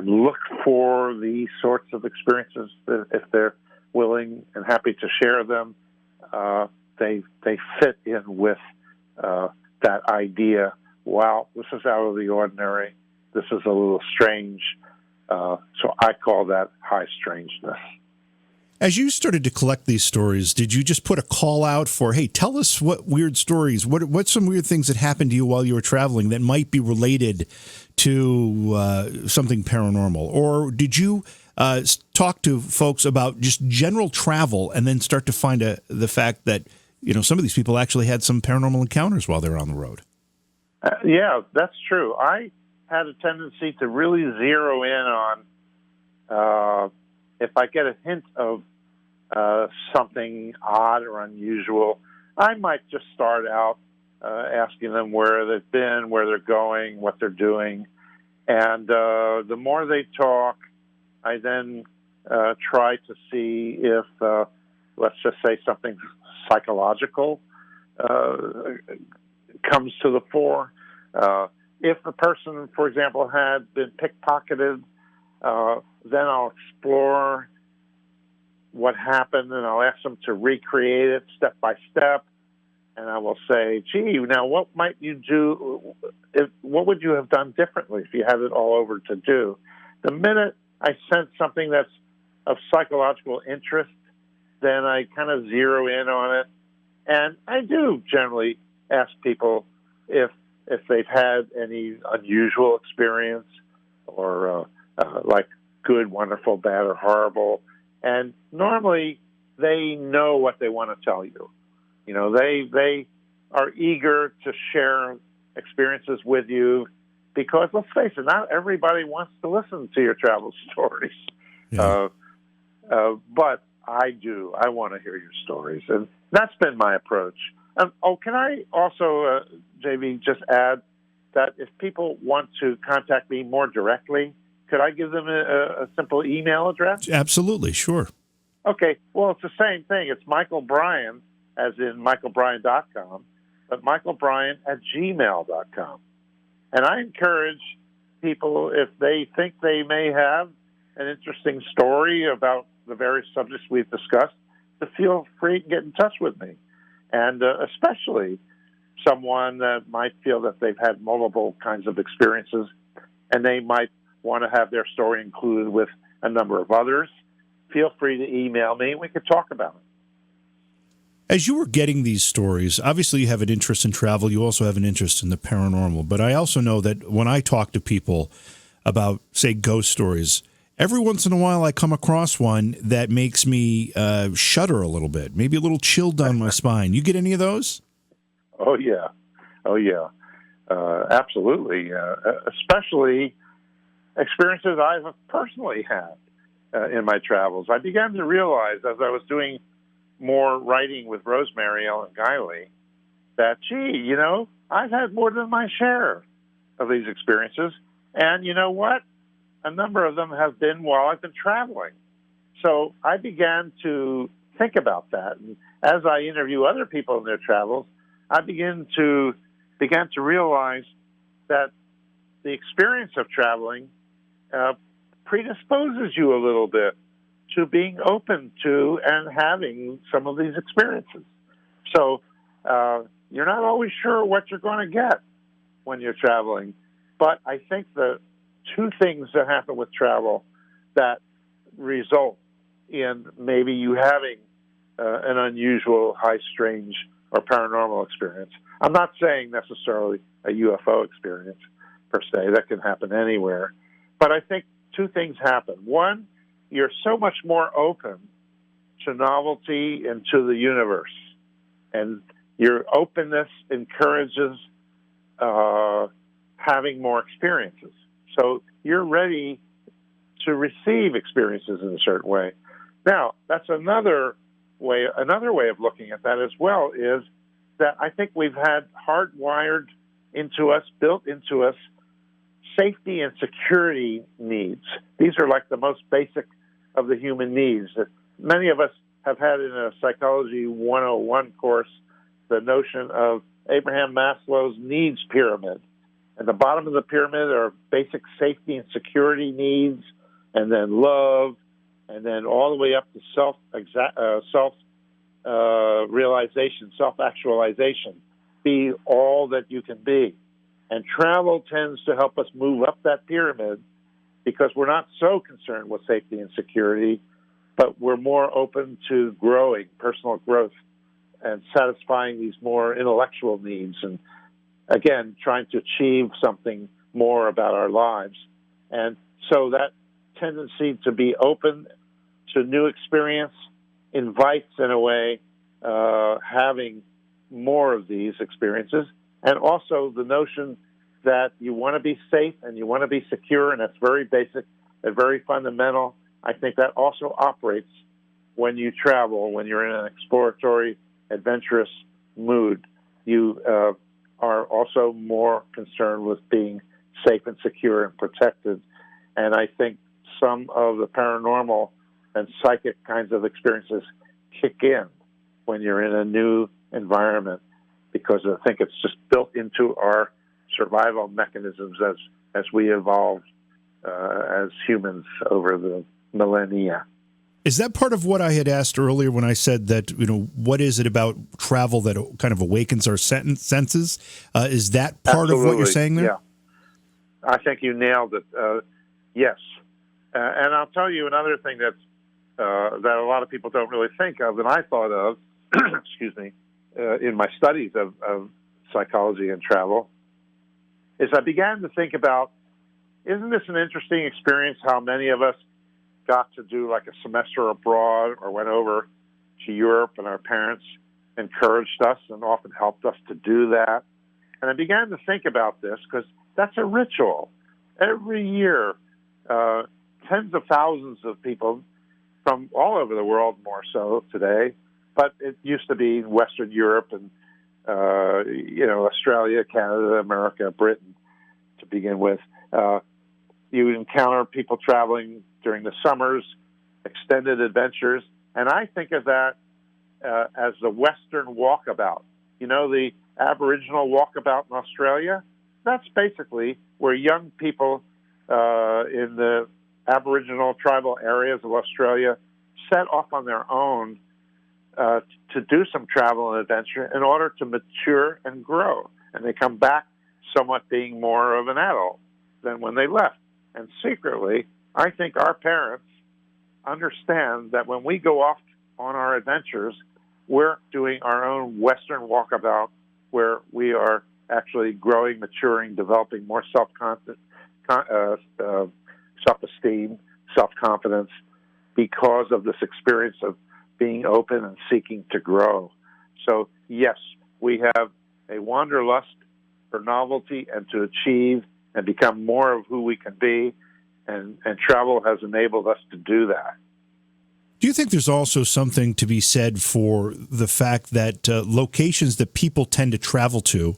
look for these sorts of experiences, if they're willing and happy to share them, they fit in with that idea. Wow, this is out of the ordinary. This is a little strange. So I call that high strangeness. As you started to collect these stories, did you just put a call out for, hey, tell us what weird stories, what's some weird things that happened to you while you were traveling that might be related to something paranormal? Or did you talk to folks about just general travel and then start to find the fact that some of these people actually had some paranormal encounters while they were on the road. Yeah, that's true. I had a tendency to really zero in on if I get a hint of something odd or unusual, I might just start out asking them where they've been, where they're going, what they're doing. And the more they talk, I then try to see if, let's just say, something psychological comes to the fore. If the person, for example, had been pickpocketed, then I'll explore what happened, and I'll ask them to recreate it step by step. And I will say, gee, now what might you do? What would you have done differently if you had it all over to do? The minute I sense something that's of psychological interest, then I kind of zero in on it. And I do generally ask people if they've had any unusual experience or like good, wonderful, bad, or horrible. And normally they know what they want to tell you. They are eager to share experiences with you because, let's face it, not everybody wants to listen to your travel stories. Yeah. But I do. I want to hear your stories. And that's been my approach. Can I also, JB, just add that if people want to contact me more directly, could I give them a simple email address? Absolutely, sure. Okay. Well, it's the same thing. It's Michael Brein, as in michaelbrein.com, but michaelbrein@gmail.com. And I encourage people, if they think they may have an interesting story about the various subjects we've discussed, to feel free to get in touch with me. And especially someone that might feel that they've had multiple kinds of experiences and they might want to have their story included with a number of others, feel free to email me and we could talk about it. As you were getting these stories, obviously you have an interest in travel. You also have an interest in the paranormal. But I also know that when I talk to people about, say, ghost stories, every once in a while I come across one that makes me shudder a little bit, maybe a little chill down my spine. You get any of those? Oh, yeah. Absolutely. Especially experiences I've personally had in my travels. I began to realize as I was doing more writing with Rosemary Ellen Guiley that, gee, I've had more than my share of these experiences. And you know what? A number of them have been while I've been traveling. So I began to think about that. And as I interview other people in their travels, I began to realize that the experience of traveling predisposes you a little bit to being open to and having some of these experiences. So you're not always sure what you're going to get when you're traveling. But I think the two things that happen with travel that result in maybe you having an unusual, high, strange, or paranormal experience. I'm not saying necessarily a UFO experience per se. That can happen anywhere. But I think two things happen. One, you're so much more open to novelty and to the universe. And your openness encourages having more experiences. So you're ready to receive experiences in a certain way. Now, that's another way of looking at that as well is that I think we've had hardwired into us, built into us, safety and security needs. These are like the most basic of the human needs. Many of us have had in a Psychology 101 course the notion of Abraham Maslow's needs pyramid. At the bottom of the pyramid are basic safety and security needs, and then love, and then all the way up to self-realization, self-actualization. Be all that you can be. And travel tends to help us move up that pyramid because we're not so concerned with safety and security, but we're more open to growing, personal growth, and satisfying these more intellectual needs and, again, trying to achieve something more about our lives. And so that tendency to be open to new experience invites, in a way, having more of these experiences, and also the notion that you want to be safe and you want to be secure, and that's very basic and very fundamental. I think that also operates when you travel, when you're in an exploratory, adventurous mood. You are also more concerned with being safe and secure and protected. And I think some of the paranormal and psychic kinds of experiences kick in when you're in a new environment, because I think it's just built into our survival mechanisms as we evolved as humans over the millennia. Is that part of what I had asked earlier when I said that, what is it about travel that kind of awakens our senses? Is that part Absolutely. of what you're saying there? Yeah. I think you nailed it. Yes. And I'll tell you another thing that a lot of people don't really think of, and I thought of, excuse me, in my studies of psychology and travel, is I began to think about, isn't this an interesting experience how many of us got to do like a semester abroad or went over to Europe, and our parents encouraged us and often helped us to do that. And I began to think about this because that's a ritual. Every year, tens of thousands of people from all over the world, more so today, but it used to be Western Europe and, Australia, Canada, America, Britain to begin with. You encounter people traveling during the summers, extended adventures, and I think of that as the Western walkabout. The Aboriginal walkabout in Australia? That's basically where young people in the Aboriginal tribal areas of Australia set off on their own to do some travel and adventure in order to mature and grow. And they come back somewhat being more of an adult than when they left. And secretly, I think our parents understand that when we go off on our adventures, we're doing our own Western walkabout where we are actually growing, maturing, developing more self-esteem, self-confidence because of this experience of being open and seeking to grow. So, yes, we have a wanderlust for novelty and to achieve and become more of who we can be, and travel has enabled us to do that. Do you think there's also something to be said for the fact that locations that people tend to travel to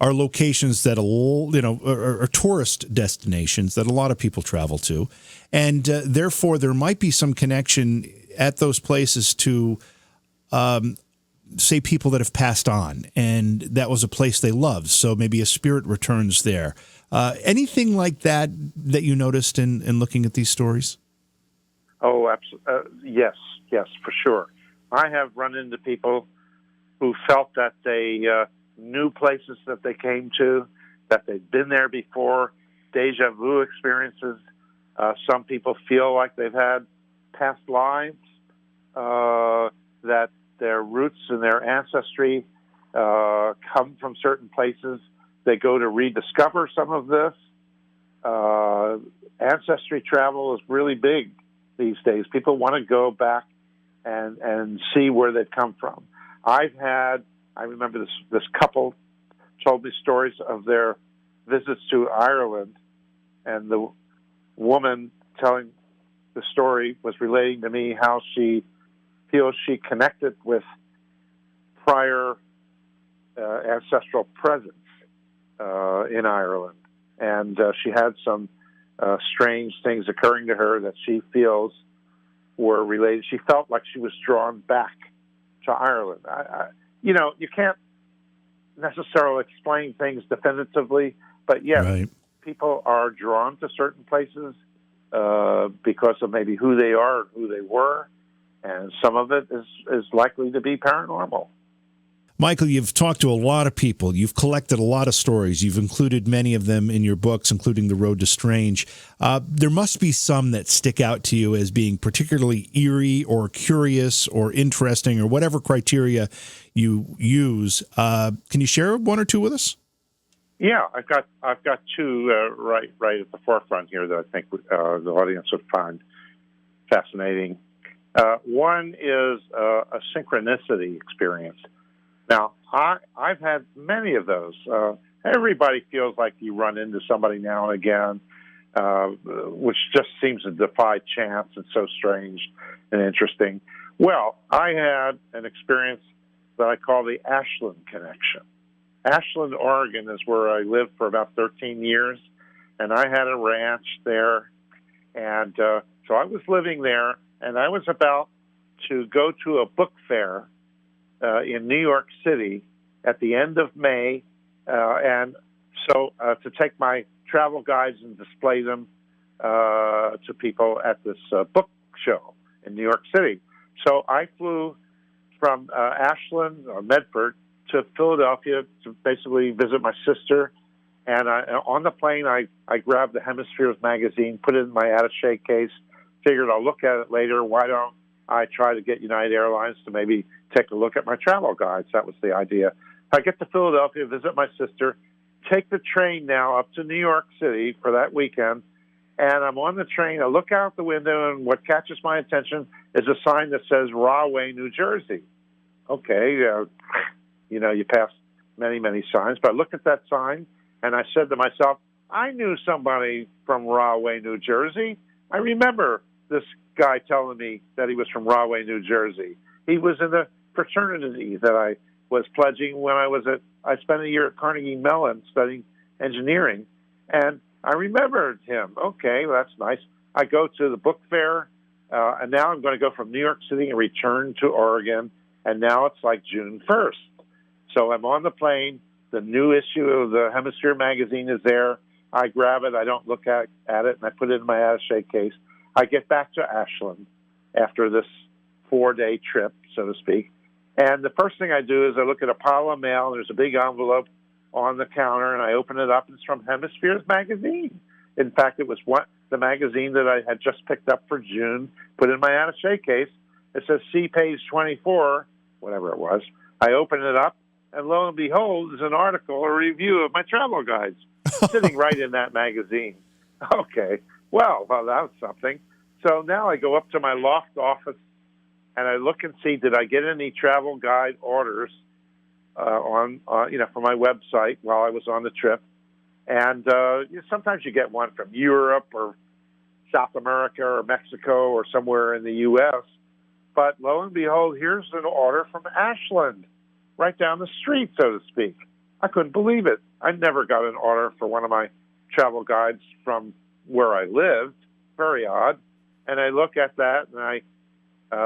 are locations that are tourist destinations that a lot of people travel to, and therefore there might be some connection at those places to, say, people that have passed on, and that was a place they loved, so maybe a spirit returns there. Anything like that you noticed in looking at these stories? Oh, absolutely. Yes, for sure. I have run into people who felt that they knew places that they came to, that they'd been there before, deja vu experiences. Some people feel like they've had past lives, that their roots and their ancestry come from certain places. They go to rediscover some of this. Ancestry travel is really big these days. People want to go back and see where they've come from. I remember this couple told me stories of their visits to Ireland, and the woman telling the story was relating to me how she feels she connected with prior ancestral presence in Ireland. And she had some strange things occurring to her that she feels were related. She felt like she was drawn back to Ireland. You can't necessarily explain things definitively, but yes, right. People are drawn to certain places because of maybe who they are and who they were, and some of it is likely to be paranormal. Michael, you've talked to a lot of people. You've collected a lot of stories. You've included many of them in your books, including The Road to Strange. There must be some that stick out to you as being particularly eerie or curious or interesting or whatever criteria you use. Can you share one or two with us? Yeah, I've got two right at the forefront here that I think the audience would find fascinating. One is a synchronicity experience. Now, I've had many of those. Everybody feels like you run into somebody now and again, which just seems to defy chance. It's so strange and interesting. Well, I had an experience that I call the Ashland Connection. Ashland, Oregon is where I lived for about 13 years, and I had a ranch there. And so I was living there, and I was about to go to a book fair in New York City at the end of May, and so to take my travel guides and display them to people at this book show in New York City. So I flew from Ashland or Medford to Philadelphia to basically visit my sister. And on the plane, I grabbed the Hemispheres magazine, put it in my attaché case, figured I'll look at it later. Why don't I try to get United Airlines to maybe take a look at my travel guides? That was the idea. I get to Philadelphia, visit my sister, take the train now up to New York City for that weekend, and I'm on the train. I look out the window, and what catches my attention is a sign that says Rahway, New Jersey. Okay, you pass many, many signs, but I looked at that sign, and I said to myself, I knew somebody from Rahway, New Jersey. I remember this guy telling me that he was from Rahway, New Jersey. He was in the fraternity that I was pledging when I spent a year at Carnegie Mellon studying engineering, and I remembered him. Okay, well, that's nice. I go to the book fair, and now I'm going to go from New York City and return to Oregon, and now it's like June 1st. So I'm on the plane. The new issue of the Hemisphere magazine is there. I grab it. I don't look at it, and I put it in my attaché case. I get back to Ashland after this 4-day trip, so to speak. And the first thing I do is I look at a pile of mail, and there's a big envelope on the counter, and I open it up, and it's from Hemispheres magazine. In fact, it was the magazine that I had just picked up for June, put in my attaché case. It says, see page 24, whatever it was. I open it up, and lo and behold, there's an article, a review of my travel guides sitting right in that magazine. Okay, well, that was something. So now I go up to my loft office, and I look and see, did I get any travel guide orders for my website while I was on the trip? And sometimes you get one from Europe or South America or Mexico or somewhere in the U.S., but lo and behold, here's an order from Ashland, right down the street, so to speak. I couldn't believe it. I never got an order for one of my travel guides from where I lived. Very odd. And I look at that, and I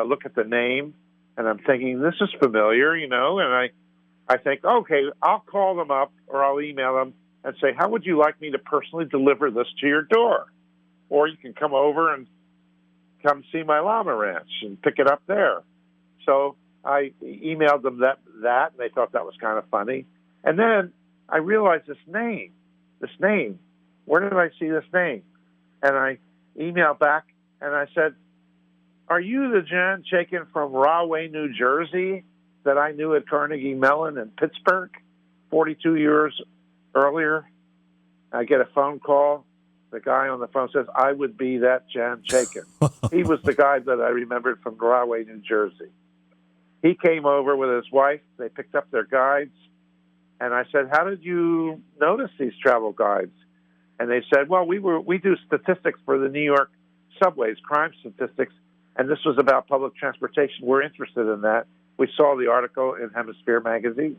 look at the name, and I'm thinking, this is familiar, and I think, okay, I'll call them up or I'll email them and say, how would you like me to personally deliver this to your door? Or you can come over and come see my llama ranch and pick it up there. So I emailed them that, and they thought that was kind of funny. And then I realized this name. Where did I see this name? And I emailed back, and I said, are you the Jan Chaikin from Rahway, New Jersey that I knew at Carnegie Mellon in Pittsburgh 42 years earlier? I get a phone call. The guy on the phone says, I would be that Jan Chaikin. He was the guy that I remembered from Rahway, New Jersey. He came over with his wife. They picked up their guides. And I said, how did you notice these travel guides? And they said, well, we do statistics for the New York subways, crime statistics, and this was about public transportation. We're interested in that. We saw the article in Hemisphere magazine.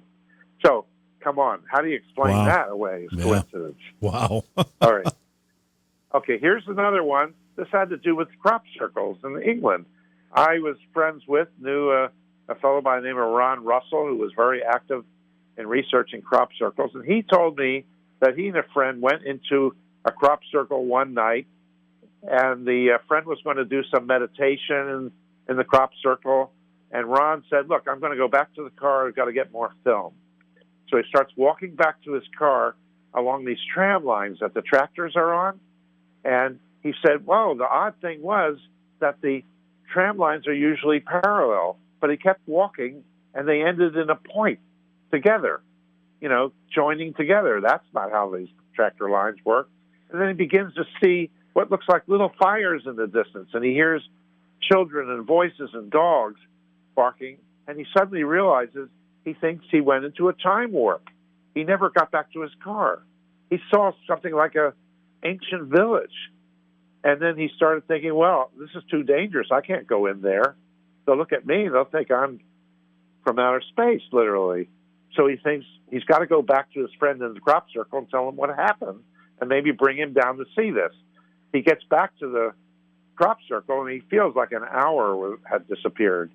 So, come on. How do you explain that away as coincidence? Wow. All right. Okay, here's another one. This had to do with crop circles in England. I was knew a fellow by the name of Ron Russell, who was very active in researching crop circles, and he told me that he and a friend went into a crop circle one night, and the friend was going to do some meditation in the crop circle, and Ron said, look, I'm going to go back to the car. I've got to get more film. So he starts walking back to his car along these tram lines that the tractors are on, and he said, well, the odd thing was that the tram lines are usually parallel, but he kept walking, and they ended in a point together, joining together. That's not how these tractor lines work. And then he begins to see what looks like little fires in the distance, and he hears children and voices and dogs barking, and he suddenly realizes he thinks he went into a time warp. He never got back to his car. He saw something like a ancient village. And then he started thinking, well, this is too dangerous. I can't go in there. They'll look at me and they'll think I'm from outer space, literally. So he thinks he's got to go back to his friend in the crop circle and tell him what happened and maybe bring him down to see this. He gets back to the crop circle and he feels like an hour had disappeared.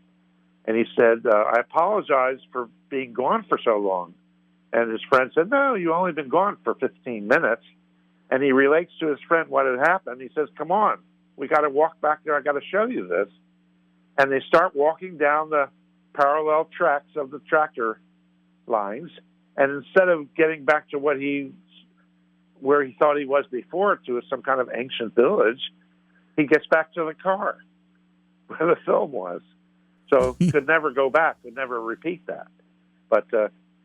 And he said, I apologize for being gone for so long. And his friend said, no, you've only been gone for 15 minutes. And he relates to his friend what had happened. He says, come on, we got to walk back there. I got to show you this. And they start walking down the parallel tracks of the tractor lines. And instead of getting back to where he thought he was before, to some kind of ancient village, he gets back to the car where the film was. So could never go back, could never repeat that. But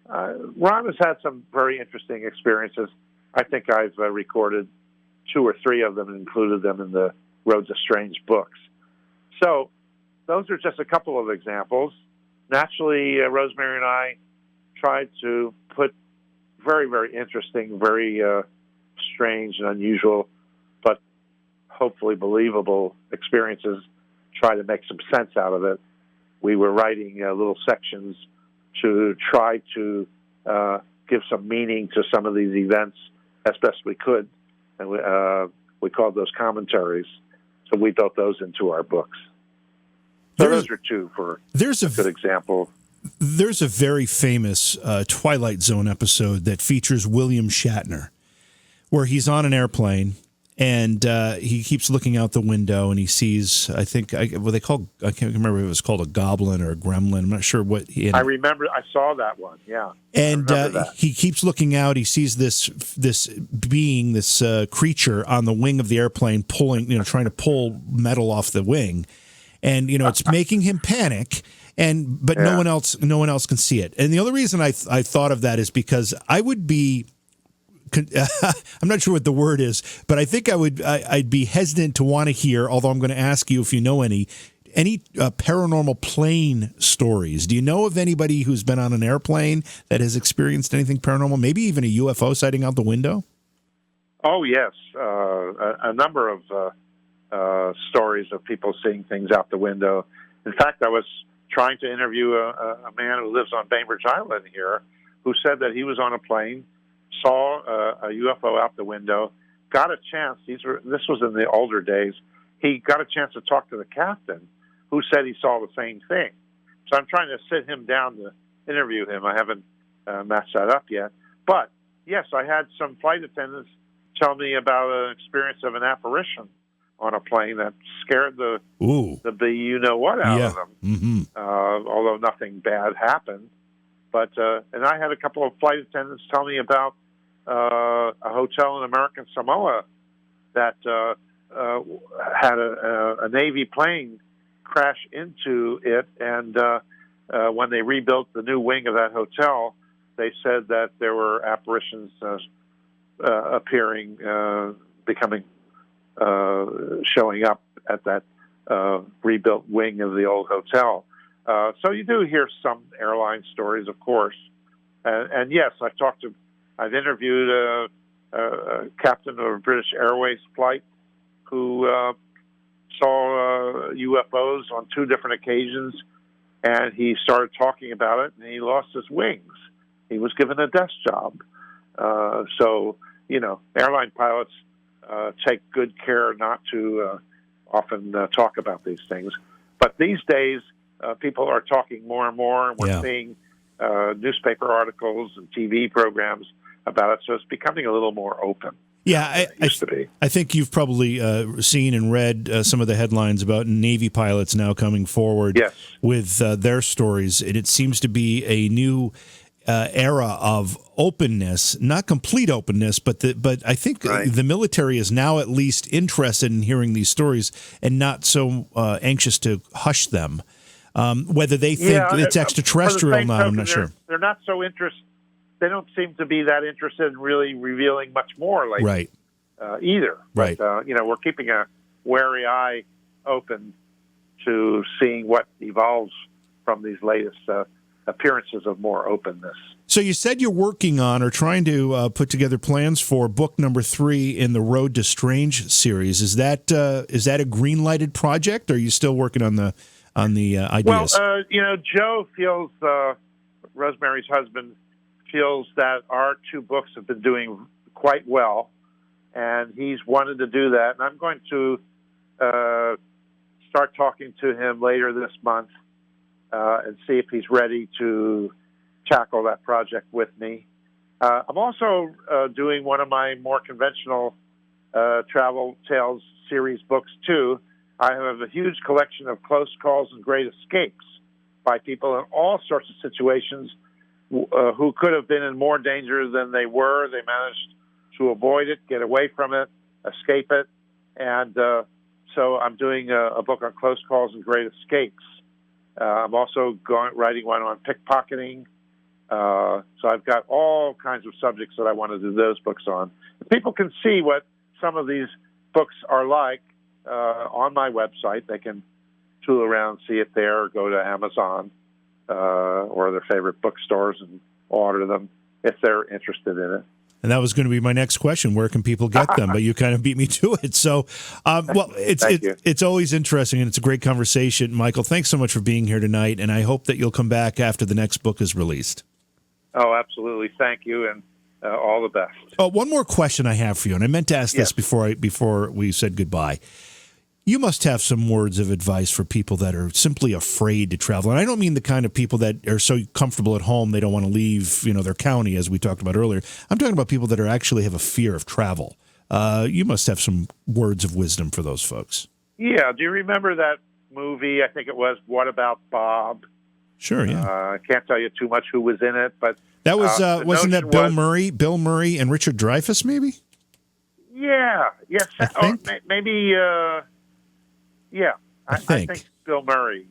Ron has had some very interesting experiences. I think I've recorded 2 or 3 of them and included them in the Road to Strange books. So those are just a couple of examples. Naturally, Rosemary and I tried to put very, very interesting, very strange and unusual, but hopefully believable experiences, try to make some sense out of it. We were writing little sections to try to give some meaning to some of these events as best we could, and we called those commentaries. So we built those into our books. So those are 2 for a good example. There's a very famous Twilight Zone episode that features William Shatner, where he's on an airplane and he keeps looking out the window and he sees, I can't remember if it was called a goblin or a gremlin. I'm not sure what. I remember, I saw that one, yeah. And he keeps looking out. He sees this being, this creature on the wing of the airplane pulling, trying to pull metal off the wing. And, it's making him panic. But no one else can see it. And the only reason I thought of that is because I would be, I'm not sure what the word is, but I think I'd be hesitant to want to hear, although I'm going to ask you if you know any paranormal plane stories. Do you know of anybody who's been on an airplane that has experienced anything paranormal, maybe even a UFO sighting out the window? Oh, yes. A number of stories of people seeing things out the window. In fact, I was trying to interview a man who lives on Bainbridge Island here who said that he was on a plane, saw a UFO out the window, got a chance. This was in the older days. He got a chance to talk to the captain, who said he saw the same thing. So I'm trying to sit him down to interview him. I haven't matched that up yet. But, yes, I had some flight attendants tell me about an experience of an apparition on a plane that scared the you-know-what out of them, although nothing bad happened. But and I had a couple of flight attendants tell me about a hotel in American Samoa that had a Navy plane crash into it, and when they rebuilt the new wing of that hotel, they said that there were apparitions appearing, showing up at that rebuilt wing of the old hotel. So you do hear some airline stories, of course. And yes, I've interviewed a captain of a British Airways flight who saw UFOs on 2 different occasions, and he started talking about it, and he lost his wings. He was given a desk job. So, airline pilots take good care not to often talk about these things. But these days, people are talking more and more, and we're seeing newspaper articles and TV programs about it, so it's becoming a little more open. Yeah, I think you've probably seen and read some of the headlines about Navy pilots now coming forward with their stories. And it seems to be a new era of openness, not complete openness, but I think the military is now at least interested in hearing these stories and not so anxious to hush them. Whether they think it's extraterrestrial or not, I'm not sure. They're not so interested. They don't seem to be that interested in really revealing much more lately, either. Right. But, we're keeping a wary eye open to seeing what evolves from these latest appearances of more openness. So you said you're working on or trying to put together plans for book number 3 in the Road to Strange series. Is that a green-lighted project, or are you still working on the ideas? Well, Joe feels, Rosemary's husband, feels that our 2 books have been doing quite well, and he's wanted to do that. And I'm going to start talking to him later this month and see if he's ready to tackle that project with me. I'm also doing one of my more conventional travel tales series books, too. I have a huge collection of close calls and great escapes by people in all sorts of situations who could have been in more danger than they were. They managed to avoid it, get away from it, escape it. And so I'm doing a book on close calls and great escapes. I'm also writing one on pickpocketing. So I've got all kinds of subjects that I want to do those books on. People can see what some of these books are like on my website. They can tool around, see it there, or go to Amazon or their favorite bookstores and order them if they're interested in it. And that was going to be my next question. Where can people get them? But you kind of beat me to it. So, it's always interesting, and it's a great conversation. Michael, thanks so much for being here tonight, and I hope that you'll come back after the next book is released. Oh, absolutely. Thank you, and all the best. Oh, one more question I have for you, and I meant to ask this before we said goodbye. You must have some words of advice for people that are simply afraid to travel. And I don't mean the kind of people that are so comfortable at home they don't want to leave, their county, as we talked about earlier. I'm talking about people that actually have a fear of travel. You must have some words of wisdom for those folks. Yeah. Do you remember that movie? I think it was What About Bob? Sure, yeah. I can't tell you too much who was in it, but that was wasn't that Bill Murray and Richard Dreyfuss, maybe? Yeah. Yes. I think. Maybe. Yeah, I think Bill Murray.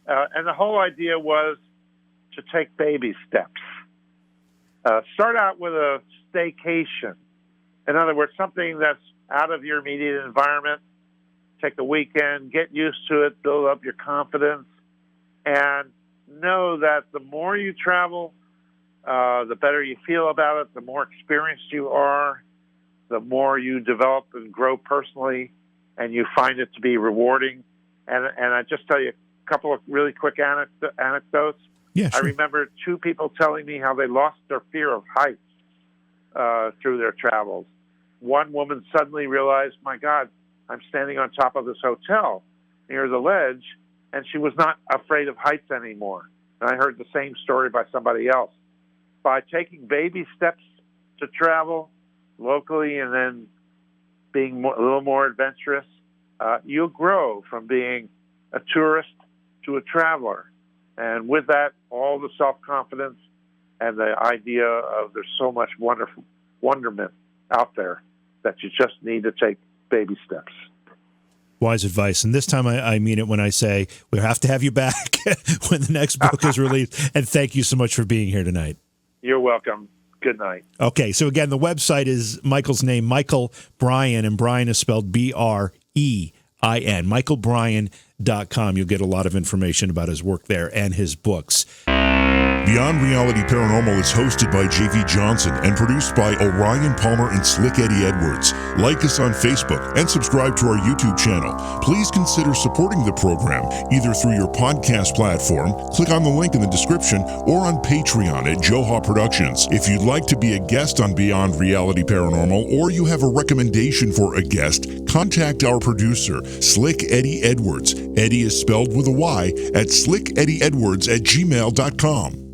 And the whole idea was to take baby steps. Start out with a staycation. In other words, something that's out of your immediate environment. Take a weekend, get used to it, build up your confidence, and know that the more you travel, the better you feel about it, the more experienced you are, the more you develop and grow personally, and you find it to be rewarding. And I just tell you a couple of really quick anecdotes. Yeah, sure. I remember 2 people telling me how they lost their fear of heights through their travels. One woman suddenly realized, my God, I'm standing on top of this hotel near the ledge, and she was not afraid of heights anymore. And I heard the same story by somebody else. By taking baby steps to travel locally and then being a little more adventurous, you'll grow from being a tourist to a traveler. And with that, all the self-confidence and the idea of there's so much wonderment out there that you just need to take baby steps. Wise advice. And this time I mean it when I say we have to have you back when the next book is released. And thank you so much for being here tonight. You're welcome. Good night. Okay, so again, the website is Michael's name, Michael Brein, and Brein is spelled Brein, michaelbrein.com. You'll get a lot of information about his work there and his books. Beyond Reality Paranormal is hosted by J.V. Johnson and produced by Orion Palmer and Slick Eddie Edwards. Like us on Facebook and subscribe to our YouTube channel. Please consider supporting the program either through your podcast platform, click on the link in the description, or on Patreon at Joha Productions. If you'd like to be a guest on Beyond Reality Paranormal, or you have a recommendation for a guest, contact our producer, Slick Eddie Edwards. Eddie is spelled with a Y at slickeddieedwards@gmail.com.